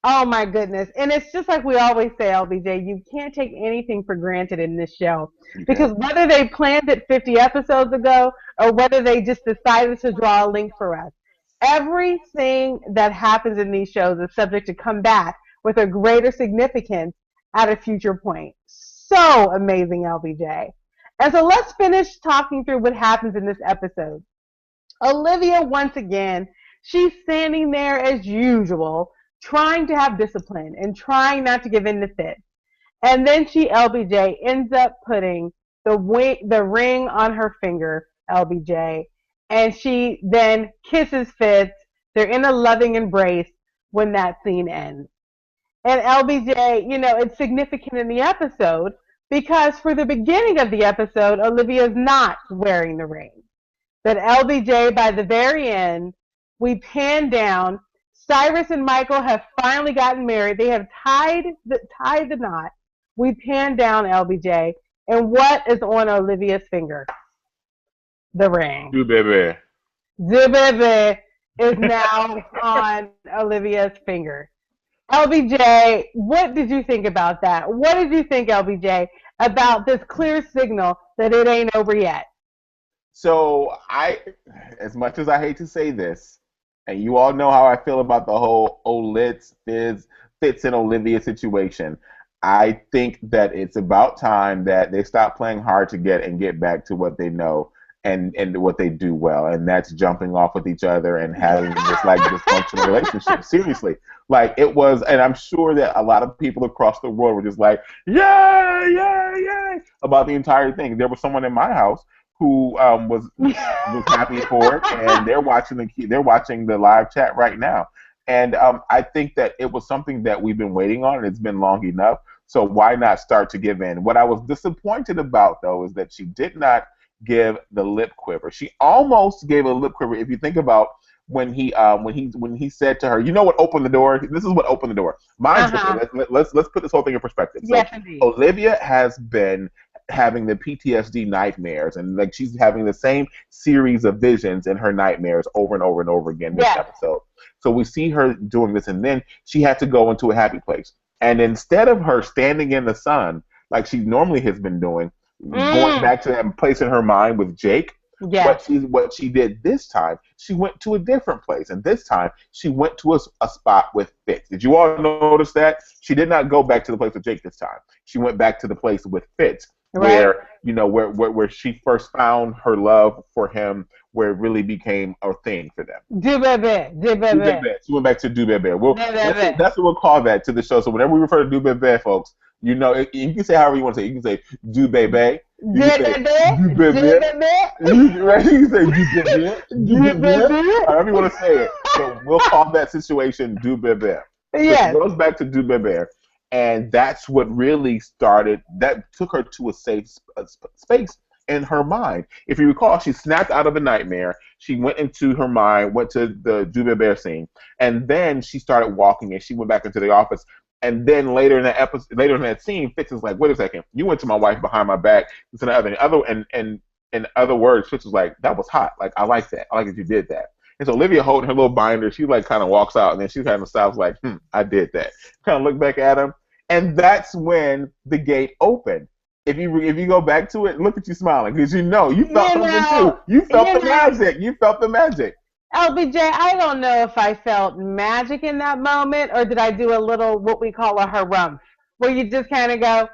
Oh my goodness. And it's just like we always say, LBJ, you can't take anything for granted in this show. Because whether they planned it 50 episodes ago or whether they just decided to draw a link for us, everything that happens in these shows is subject to come back with a greater significance at a future point. So amazing, LBJ. And so let's finish talking through what happens in this episode. Olivia, once again, she's standing there as usual, trying to have discipline and trying not to give in to Fitz. And then she, LBJ, ends up putting the ring on her finger, LBJ, and she then kisses Fitz. They're in a loving embrace when that scene ends. And LBJ, you know, it's significant in the episode because for the beginning of the episode, Olivia's not wearing the ring. But LBJ, by the very end, we pan down. Cyrus and Michael have finally gotten married. They have tied the knot. We pan down, LBJ, and what is on Olivia's finger? The ring. Do baby. The baby is now on Olivia's finger. LBJ, what did you think about that? What did you think, LBJ, about this clear signal that it ain't over yet? So as much as I hate to say this, and you all know how I feel about the whole Fitz and Olivia situation, I think that it's about time that they stop playing hard to get back to what they know and what they do well, and that's jumping off with each other and having this like dysfunctional relationship. Seriously, like it was, and I'm sure that a lot of people across the world were just like, yay, about the entire thing. There was someone in my house who was happy for it, and they're watching the live chat right now. And I think that it was something that we've been waiting on, and it's been long enough. So why not start to give in? What I was disappointed about, though, is that she did not give the lip quiver. She almost gave a lip quiver. If you think about when he said to her, "You know what opened the door? This is what opened the door." Let's put this whole thing in perspective. Yes, so indeed. Olivia has been having the PTSD nightmares, and like she's having the same series of visions in her nightmares over and over and over again this episode. So we see her doing this, and then she had to go into a happy place. And instead of her standing in the sun like she normally has been doing, going back to that place in her mind with Jake, what she did this time, she went to a different place, and this time she went to a spot with Fitz. Did you all notice that? She did not go back to the place with Jake this time. She went back to the place with Fitz, where where she first found her love for him, where it really became a thing for them. Du bébé, du Du bébé, Bebe. She went back to Du Bebe. du bébé. That's what we'll call that to the show. So whenever we refer to Du Bebe, folks, you can say however you want to say it. You can say Du Bebe. Du You can say bébé, Du du Bebe. bébé, Right? You can say Du Bebe. Du du Bebe. bébé. However you want to say it. But we'll call that situation Du Bebe. So she Yes. goes back to Du Bebe. And that's what really started, that took her to a safe space in her mind. If you recall, she snapped out of a nightmare. She went into her mind, went to the Dube Bear scene, and then she started walking and she went back into the office. And then later in that episode, later in that scene, Fitz is like, "Wait a second, you went to my wife behind my back." And in other words, Fitz was like, "That was hot. Like, I like that. I like that you did that." And so Olivia holding her little binder, she like kind of walks out, and then she kind of stops, like, I did that." Kind of look back at him, and that's when the gate opened. If you go back to it, look at you smiling, because you felt something too. You felt the magic. You felt the magic. LBJ, I don't know if I felt magic in that moment, or did I do a little what we call a harumph, where you just kind of go,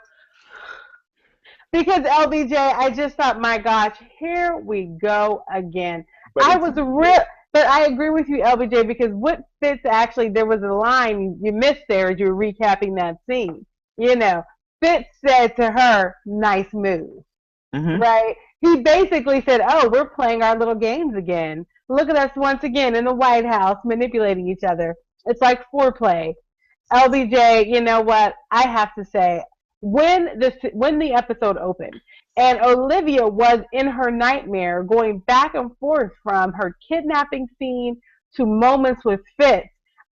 because LBJ, I just thought, my gosh, here we go again. But I was real, but I agree with you, LBJ, because what Fitz actually, there was a line you missed there as you were recapping that scene. Fitz said to her, "Nice move." Mm-hmm. Right? He basically said, "Oh, we're playing our little games again. Look at us once again in the White House manipulating each other. It's like foreplay." LBJ, you know what? I have to say, when the episode opened and Olivia was in her nightmare going back and forth from her kidnapping scene to moments with Fitz,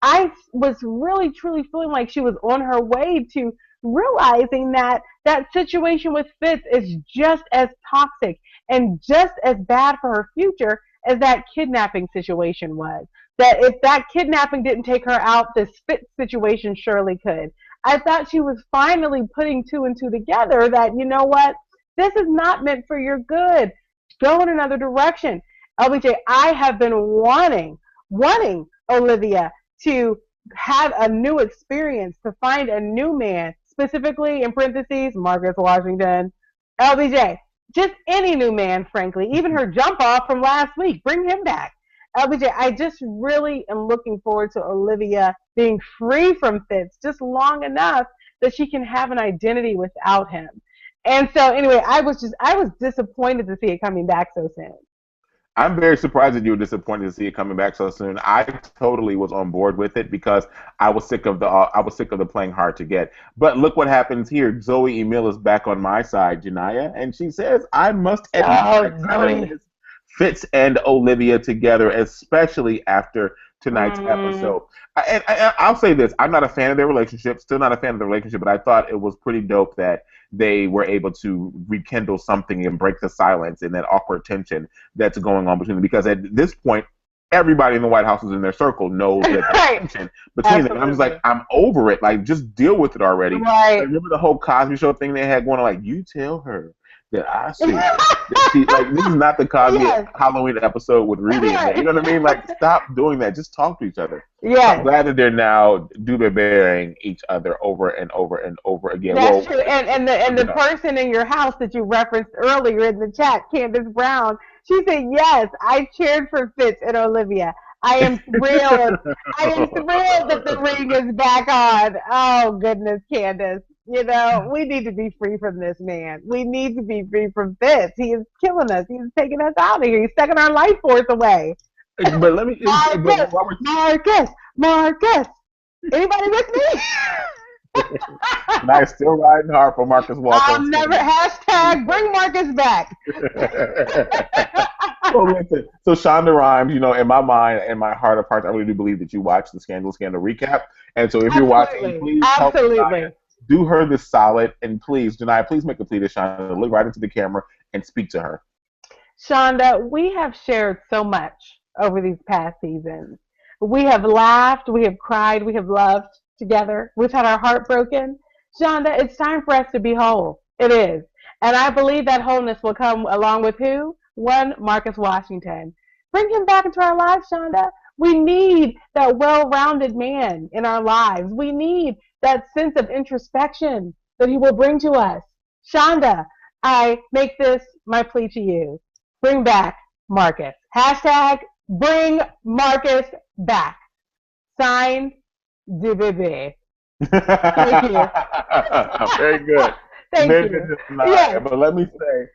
I was really truly feeling like she was on her way to realizing that that situation with Fitz is just as toxic and just as bad for her future as that kidnapping situation was. That if that kidnapping didn't take her out, this Fitz situation surely could. I thought she was finally putting two and two together that, you know what, this is not meant for your good. Go in another direction. LBJ, I have been wanting Olivia to have a new experience, to find a new man, specifically in parentheses, Marcus Washington, LBJ, just any new man, frankly, even her jump off from last week, bring him back. LBJ, I just really am looking forward to Olivia being free from Fitz just long enough that she can have an identity without him. And so anyway, I was disappointed to see it coming back so soon. I'm very surprised that you were disappointed to see it coming back so soon. I totally was on board with it because I was sick of the playing hard to get. But look what happens here. Zoe Emil is back on my side, Janaya, and she says, "I must admit, Fitz and Olivia together, especially after tonight's episode." And I'll say this: I'm not a fan of their relationship. Still not a fan of the relationship, but I thought it was pretty dope that they were able to rekindle something and break the silence and that awkward tension that's going on between them. Because at this point, everybody in the White House is in their circle knows that there's tension between them. And I'm just like, I'm over it. Like, just deal with it already. Right. Remember the whole Cosby Show thing they had going on? Like, you tell her that I see that she, like, this is not the Cosby Halloween episode with Rudy in there. You know what I mean? Like, stop doing that. Just talk to each other. Yeah. I'm glad that they're now bearing each other over and over and over again. That's true. And the person in your house that you referenced earlier in the chat, Candace Brown, she said, "Yes, I cheered for Fitz and Olivia. I am thrilled. I am thrilled that the ring is back on." Oh, goodness, Candace. We need to be free from this man. We need to be free from Fitz. He is killing us. He's taking us out of here. He's sucking our life force away. But let me... Marcus! Anybody with me? And I'm still riding hard for Marcus Walker. I'll never... Hashtag bring Marcus back. So Shonda Rhimes, in my mind, in my heart of hearts, I really do believe that you watch the Scandal recap. And so if you're watching, please help Janaya, do her this solid, and please, Janaya, please make a plea to Shonda. Look right into the camera and speak to her. Shonda, we have shared so much over these past seasons. We have laughed, we have cried, we have loved together. We've had our heart broken. Shonda, it's time for us to be whole. It is. And I believe that wholeness will come along with who? One, Marcus Washington. Bring him back into our lives, Shonda. We need that well-rounded man in our lives. We need that sense of introspection that he will bring to us. Shonda, I make this my plea to you. Bring back Marcus. Hashtag bring Marcus back. Signed, DBB. Thank you. Very good. Thank Very you. good, Janaya. Yes. But let me say,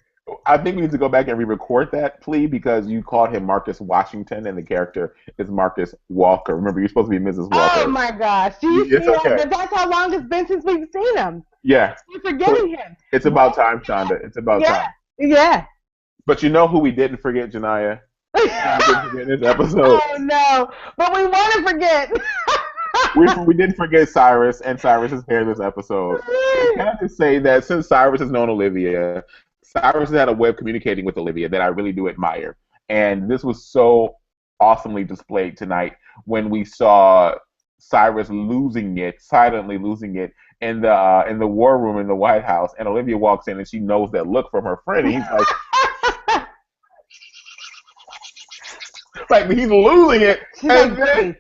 I think we need to go back and re-record that plea because you called him Marcus Washington and the character is Marcus Walker. Remember, you're supposed to be Mrs. Oh Walker. my gosh. Do you It's see that? okay. But that's how long it's been since we've seen him. Yeah. We're So forgetting him. it's about time, Shonda. It's about Yeah. time. Yeah. But you know who we didn't forget, Janaya? We didn't forget in this episode. Oh no. But we want to forget. We didn't forget Cyrus and Cyrus's hair this episode. Can I just say that since Cyrus has known Olivia, Cyrus has had a way of communicating with Olivia that I really do admire. And this was so awesomely displayed tonight when we saw Cyrus losing it, silently losing it in the war room in the White House. And Olivia walks in and she knows that look from her friend. And he's like he's losing it. She's and like, then,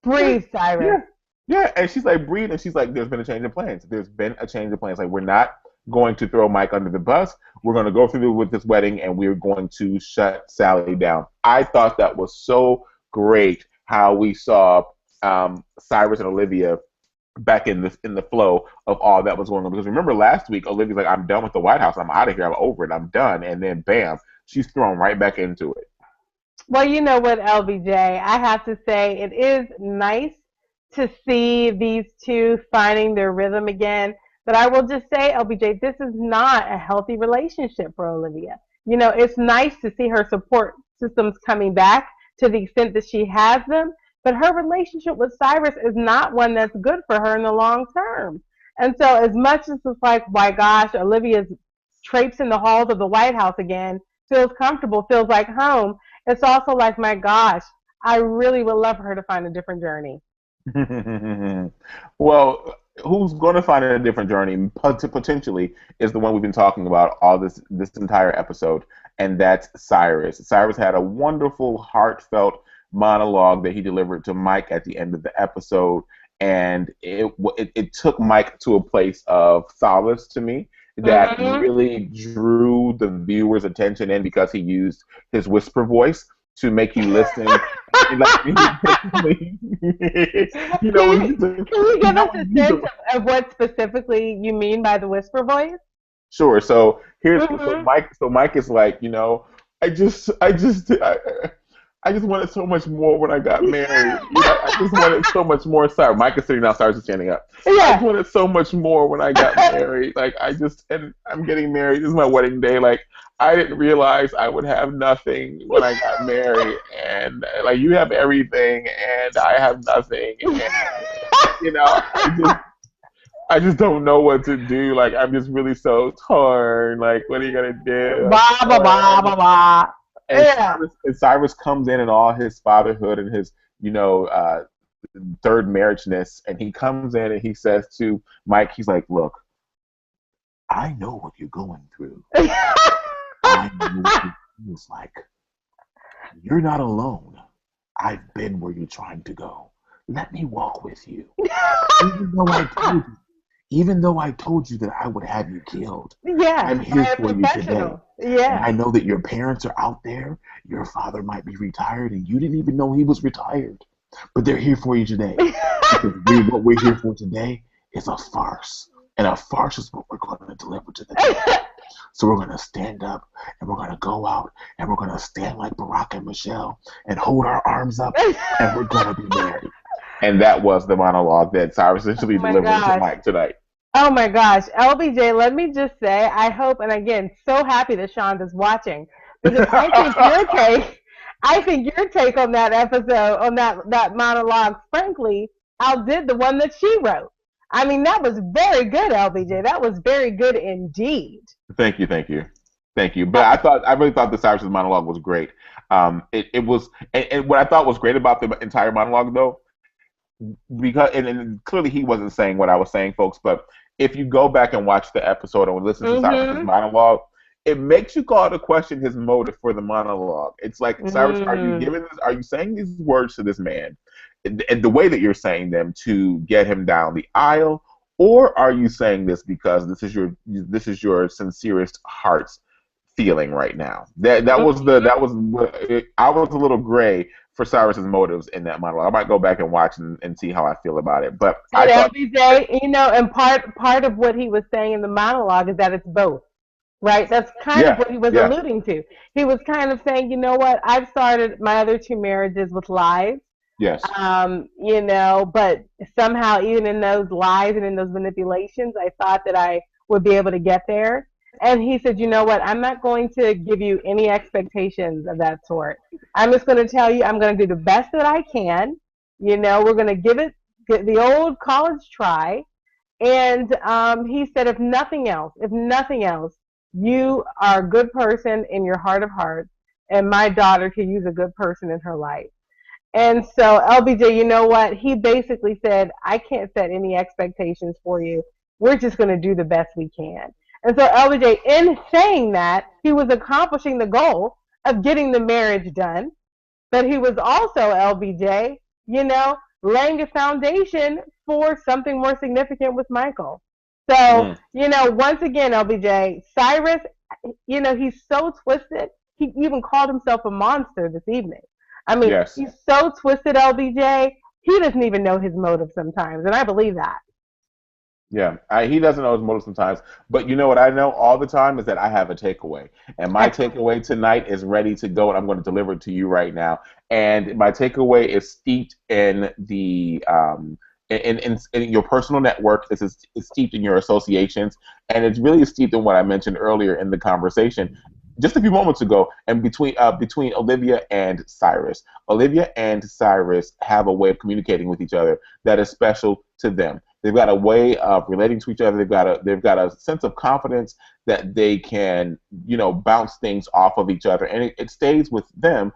breathe, Cyrus. yeah, and she's like, breathe, and she's like, there's been a change of plans. There's been a change of plans. Like, we're not going to throw Mike under the bus. We're going to go through with this wedding, and we're going to shut Sally down. I thought that was so great how we saw Cyrus and Olivia back in the flow of all that was going on. Because remember last week, Olivia's like, I'm done with the White House. I'm out of here. I'm over it. I'm done. And then, bam, she's thrown right back into it. Well, you know what, LBJ, I have to say it is nice to see these two finding their rhythm again. But I will just say, LBJ, this is not a healthy relationship for Olivia. You know, it's nice to see her support systems coming back to the extent that she has them, but her relationship with Cyrus is not one that's good for her in the long term. And so as much as it's like, my gosh, Olivia's traipsing the halls of the White House again, feels comfortable, feels like home, it's also like, my gosh, I really would love for her to find a different journey. Well, who's going to find a different journey potentially is the one we've been talking about all this entire episode, and that's Cyrus. Cyrus had a wonderful, heartfelt monologue that he delivered to Mike at the end of the episode, and it took Mike to a place of solace to me that really drew the viewer's attention in because he used his whisper voice to make you listen. Can you give us a sense of what specifically you mean by the whisper voice? Sure. So Mike is like, I just wanted so much more when I got married. I just wanted so much more. Sorry, Mike is sitting down, Cyrus is standing up. Yeah. I just wanted so much more when I got married. And I'm getting married. This is my wedding day. Like, I didn't realize I would have nothing when I got married. And, you have everything, and I have nothing. And, I just don't know what to do. Like, I'm just really so torn. Like, what are you going to do? Blah, blah, blah, blah, blah. And Cyrus comes in all his fatherhood and his, third marriageness, and he comes in and he says to Mike, he's like, look, I know what you're going through. I know what it feels like. You're not alone. I've been where you're trying to go. Let me walk with you. Even though I told you that I would have you killed, I'm here for you today. Yeah. And I know that your parents are out there. Your father might be retired, and you didn't even know he was retired. But they're here for you today. Because what we're here for today is a farce. And a farce is what we're going to deliver to the people. So we're going to stand up, and we're going to go out, and we're going to stand like Barack and Michelle and hold our arms up, and we're going to be married. And that was the monologue that Cyrus essentially delivered to Mike tonight. Oh my gosh, LBJ, let me just say, I hope, and again, so happy that Shonda's watching, because I think your take on that episode, on that monologue, frankly, outdid the one that she wrote. I mean, that was very good, LBJ. That was very good indeed. Thank you. But I really thought the Cyrus's monologue was great. It was, and what I thought was great about the entire monologue, though, because and clearly he wasn't saying what I was saying, folks, but if you go back and watch the episode and listen to Cyrus's monologue, it makes you call to question his motive for the monologue. It's like, Cyrus, are you saying these words to this man and the way that you're saying them to get him down the aisle, or are you saying this because this is your sincerest heart's feeling right now? That was I was a little gray for Cyrus's motives in that monologue. I might go back and watch and see how I feel about it. But I And thought, LBJ, and part of what he was saying in the monologue is that it's both. Right? That's kind of yeah, what he was yeah, alluding to. He was kind of saying, you know what, I've started my other two marriages with lies, yes, but somehow even in those lies and in those manipulations, I thought that I would be able to get there. And he said, you know what, I'm not going to give you any expectations of that sort. I'm just going to tell you I'm going to do the best that I can. We're going to give it the old college try. And he said, if nothing else, you are a good person in your heart of hearts, and my daughter could use a good person in her life. And so, LBJ, you know what? He basically said, I can't set any expectations for you. We're just going to do the best we can. And so, LBJ, in saying that, he was accomplishing the goal of getting the marriage done, but he was also, LBJ, laying a foundation for something more significant with Michael. So, mm, once again, LBJ, Cyrus, he's so twisted. He even called himself a monster this evening. I mean, yes. he's so twisted, LBJ. He doesn't even know his motive sometimes, and I believe that. Yeah, he doesn't know his motive sometimes, but you know what I know all the time is that I have a takeaway, and my Excellent. takeaway tonight is ready to go, and I'm going to deliver it to you right now. And my takeaway is steeped in in your personal network. It's steeped in your associations, and it's really steeped in what I mentioned earlier in the conversation just a few moments ago, and between Olivia and Cyrus. Olivia and Cyrus have a way of communicating with each other that is special to them. They've got a way of relating to each other. They've got a sense of confidence that they can, bounce things off of each other, and it stays with them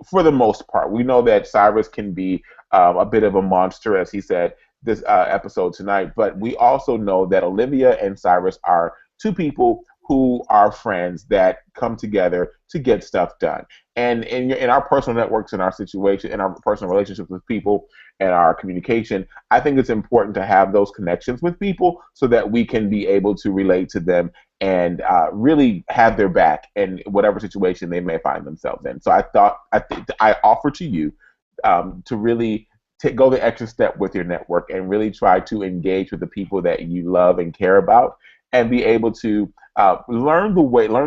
for the most part. We know that Cyrus can be a bit of a monster, as he said this episode tonight, but we also know that Olivia and Cyrus are two people who are friends that come together to get stuff done. And in our personal networks, in our situation, in our personal relationships with people, and our communication, I think it's important to have those connections with people so that we can be able to relate to them and really have their back in whatever situation they may find themselves in. So I offer to you to really go the extra step with your network and really try to engage with the people that you love and care about, and be able to learn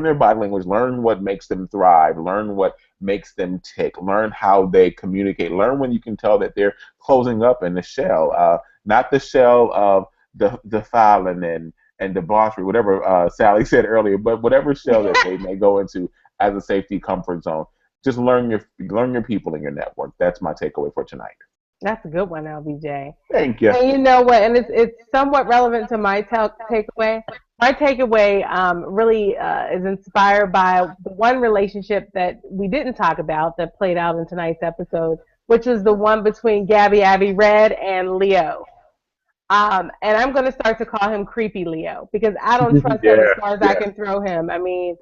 their body language, learn what makes them thrive, learn what makes them tick, learn how they communicate, learn when you can tell that they're closing up in the shell, not the shell of the Fallon and debauchery, whatever Sally said earlier, but whatever shell that they may go into as a safety comfort zone. Just learn your people in your network. That's my takeaway for tonight. That's a good one, LBJ. Thank you. And you know what? And it's somewhat relevant to my takeaway. My takeaway really is inspired by the one relationship that we didn't talk about that played out in tonight's episode, which is the one between Gabby Abby Red and Leo. And I'm going to start to call him Creepy Leo because I don't trust him as Yeah, far as I yeah. can throw him. I mean,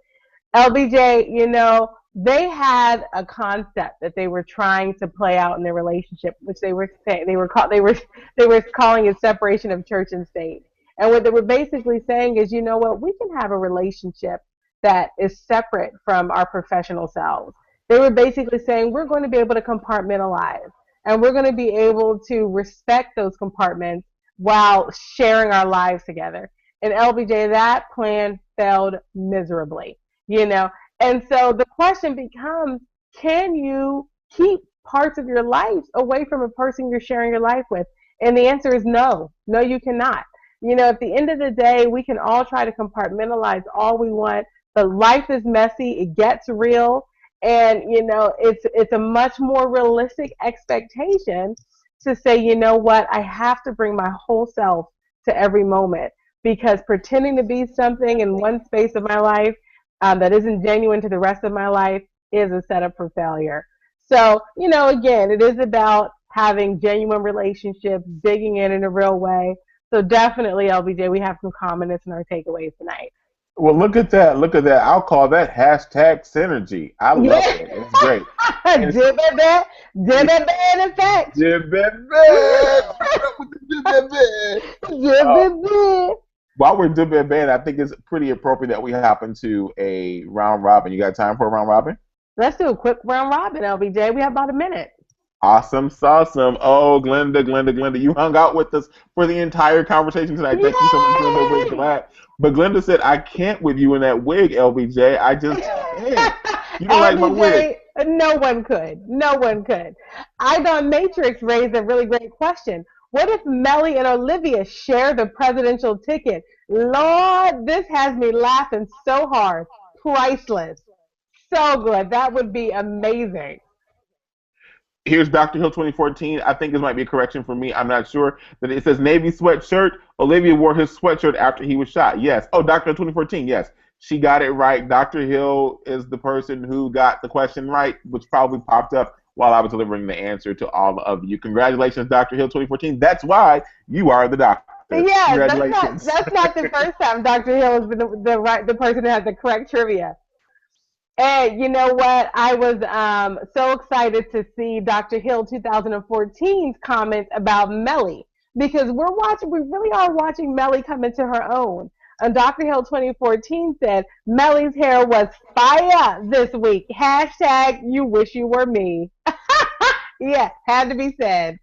LBJ, they had a concept that they were trying to play out in their relationship, which they were saying they were calling it separation of church and state. And what they were basically saying is, you know what, we can have a relationship that is separate from our professional selves. They were basically saying we're going to be able to compartmentalize and we're going to be able to respect those compartments while sharing our lives together. And LBJ, that plan failed miserably, you know. And so the question becomes, can you keep parts of your life away from a person you're sharing your life with? And the answer is no. No, you cannot. At the end of the day, we can all try to compartmentalize all we want, but life is messy. It gets real. And, it's a much more realistic expectation to say, you know what, I have to bring my whole self to every moment because pretending to be something in one space of my life that isn't genuine to the rest of my life is a setup for failure. So, again, it is about having genuine relationships, digging in a real way. So definitely, LBJ, we have some commonness in our takeaways tonight. Well, look at that. Look at that. I'll call that hashtag synergy. I love Yeah. it. It's great. And it's Dib it bad effect. Jib it bad. Keep it up with the jib it bad. Dib Uh, it bad. while we're jib it bad, I think it's pretty appropriate that we hop into a round robin. You got time for a round robin? Let's do a quick round robin, LBJ. We have about a minute. Awesome, awesome. Oh, Glenda, you hung out with us for the entire conversation tonight. Thank you so much, Glenda. We're Yay! glad. But Glenda said, I can't with you in that wig, LBJ. I just can't. You don't like my wig. LBJ, no one could. No one could. I thought Matrix raised a really great question. What if Mellie and Olivia share the presidential ticket? Lord, this has me laughing so hard. Priceless. So good. That would be amazing. Here's Dr. Hill 2014. I think this might be a correction for me. I'm not sure. But it says Navy sweatshirt. Olivia wore his sweatshirt after he was shot. Yes. Oh, Dr. Hill 2014. Yes. She got it right. Dr. Hill is the person who got the question right, which probably popped up while I was delivering the answer to all of you. Congratulations, Dr. Hill 2014. That's why you are the doctor. Yeah, Congratulations. that's not the first time Dr. Hill has been the person who has the correct trivia. And you know what? I was so excited to see Dr. Hill 2014's comments about Mellie because we really are watching Mellie come into her own. And Dr. Hill 2014 said Mellie's hair was fire this week. Hashtag you wish you were me. Yeah, had to be said.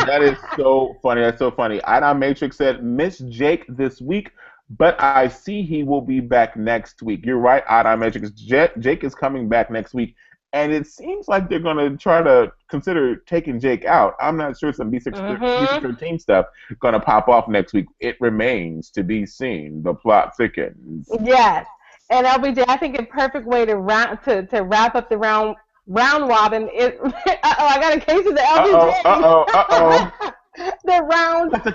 That is so funny. That's so funny. Idon Matrix said, Miss Jake this week, but I see he will be back next week. You're right, Idon Matrix. Jake is coming back next week, and it seems like they're going to try to consider taking Jake out. I'm not sure some B613 stuff going to pop off next week. It remains to be seen. The plot thickens. Yes. And LBJ, I think a perfect way to wrap up the round robin is I got a case of the LBJ. The round robin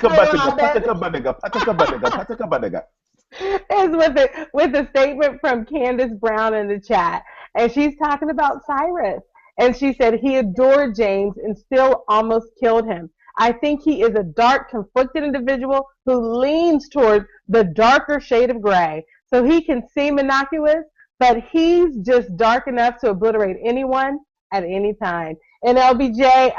is with a statement from Candace Brown in the chat. And she's talking about Cyrus. And she said he adored James and still almost killed him. I think he is a dark, conflicted individual who leans toward the darker shade of gray. So he can seem innocuous, but he's just dark enough to obliterate anyone at any time. And LBJ,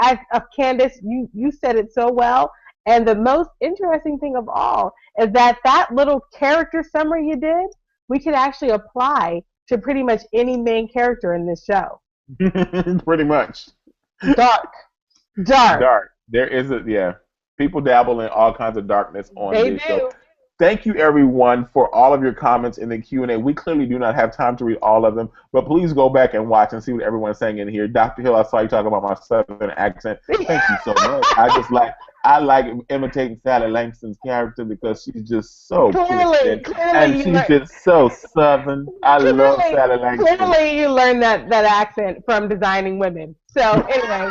Candace, you said it so well. And the most interesting thing of all is that little character summary you did, we could actually apply to pretty much any main character in this show. Pretty much. Dark. There is people dabble in all kinds of darkness on They this do. show. Thank you, everyone, for all of your comments in the Q&A. We clearly do not have time to read all of them, but please go back and watch and see what everyone's saying in here. Dr. Hill, I saw you talking about my Southern accent. Thank you so much. I like imitating Sally Langston's character because she's just so Clearly, and she's just so Southern. I love Sally Langston. Clearly, you learned that accent from Designing Women. So anyway,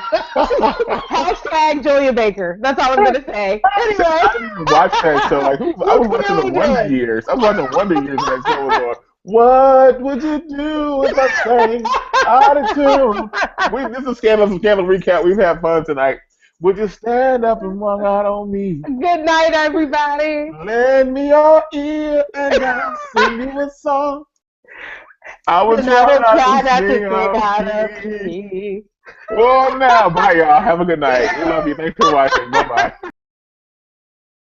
hashtag Julia Baker. That's all I'm gonna say. Anyway, I didn't watch that show. Like, I was watching the Wonder Years. I was watching Wonder Years when that show was on. What would you do if I sang out of tune? This is Scandalous recap. We've had fun tonight. Would you stand up and walk out on me? Good night, everybody. Lend me your ear and I'll sing you a song. I will try not to sing out of key. Well, now, bye, y'all. Have a good night. We love you. Thanks for watching. Bye-bye.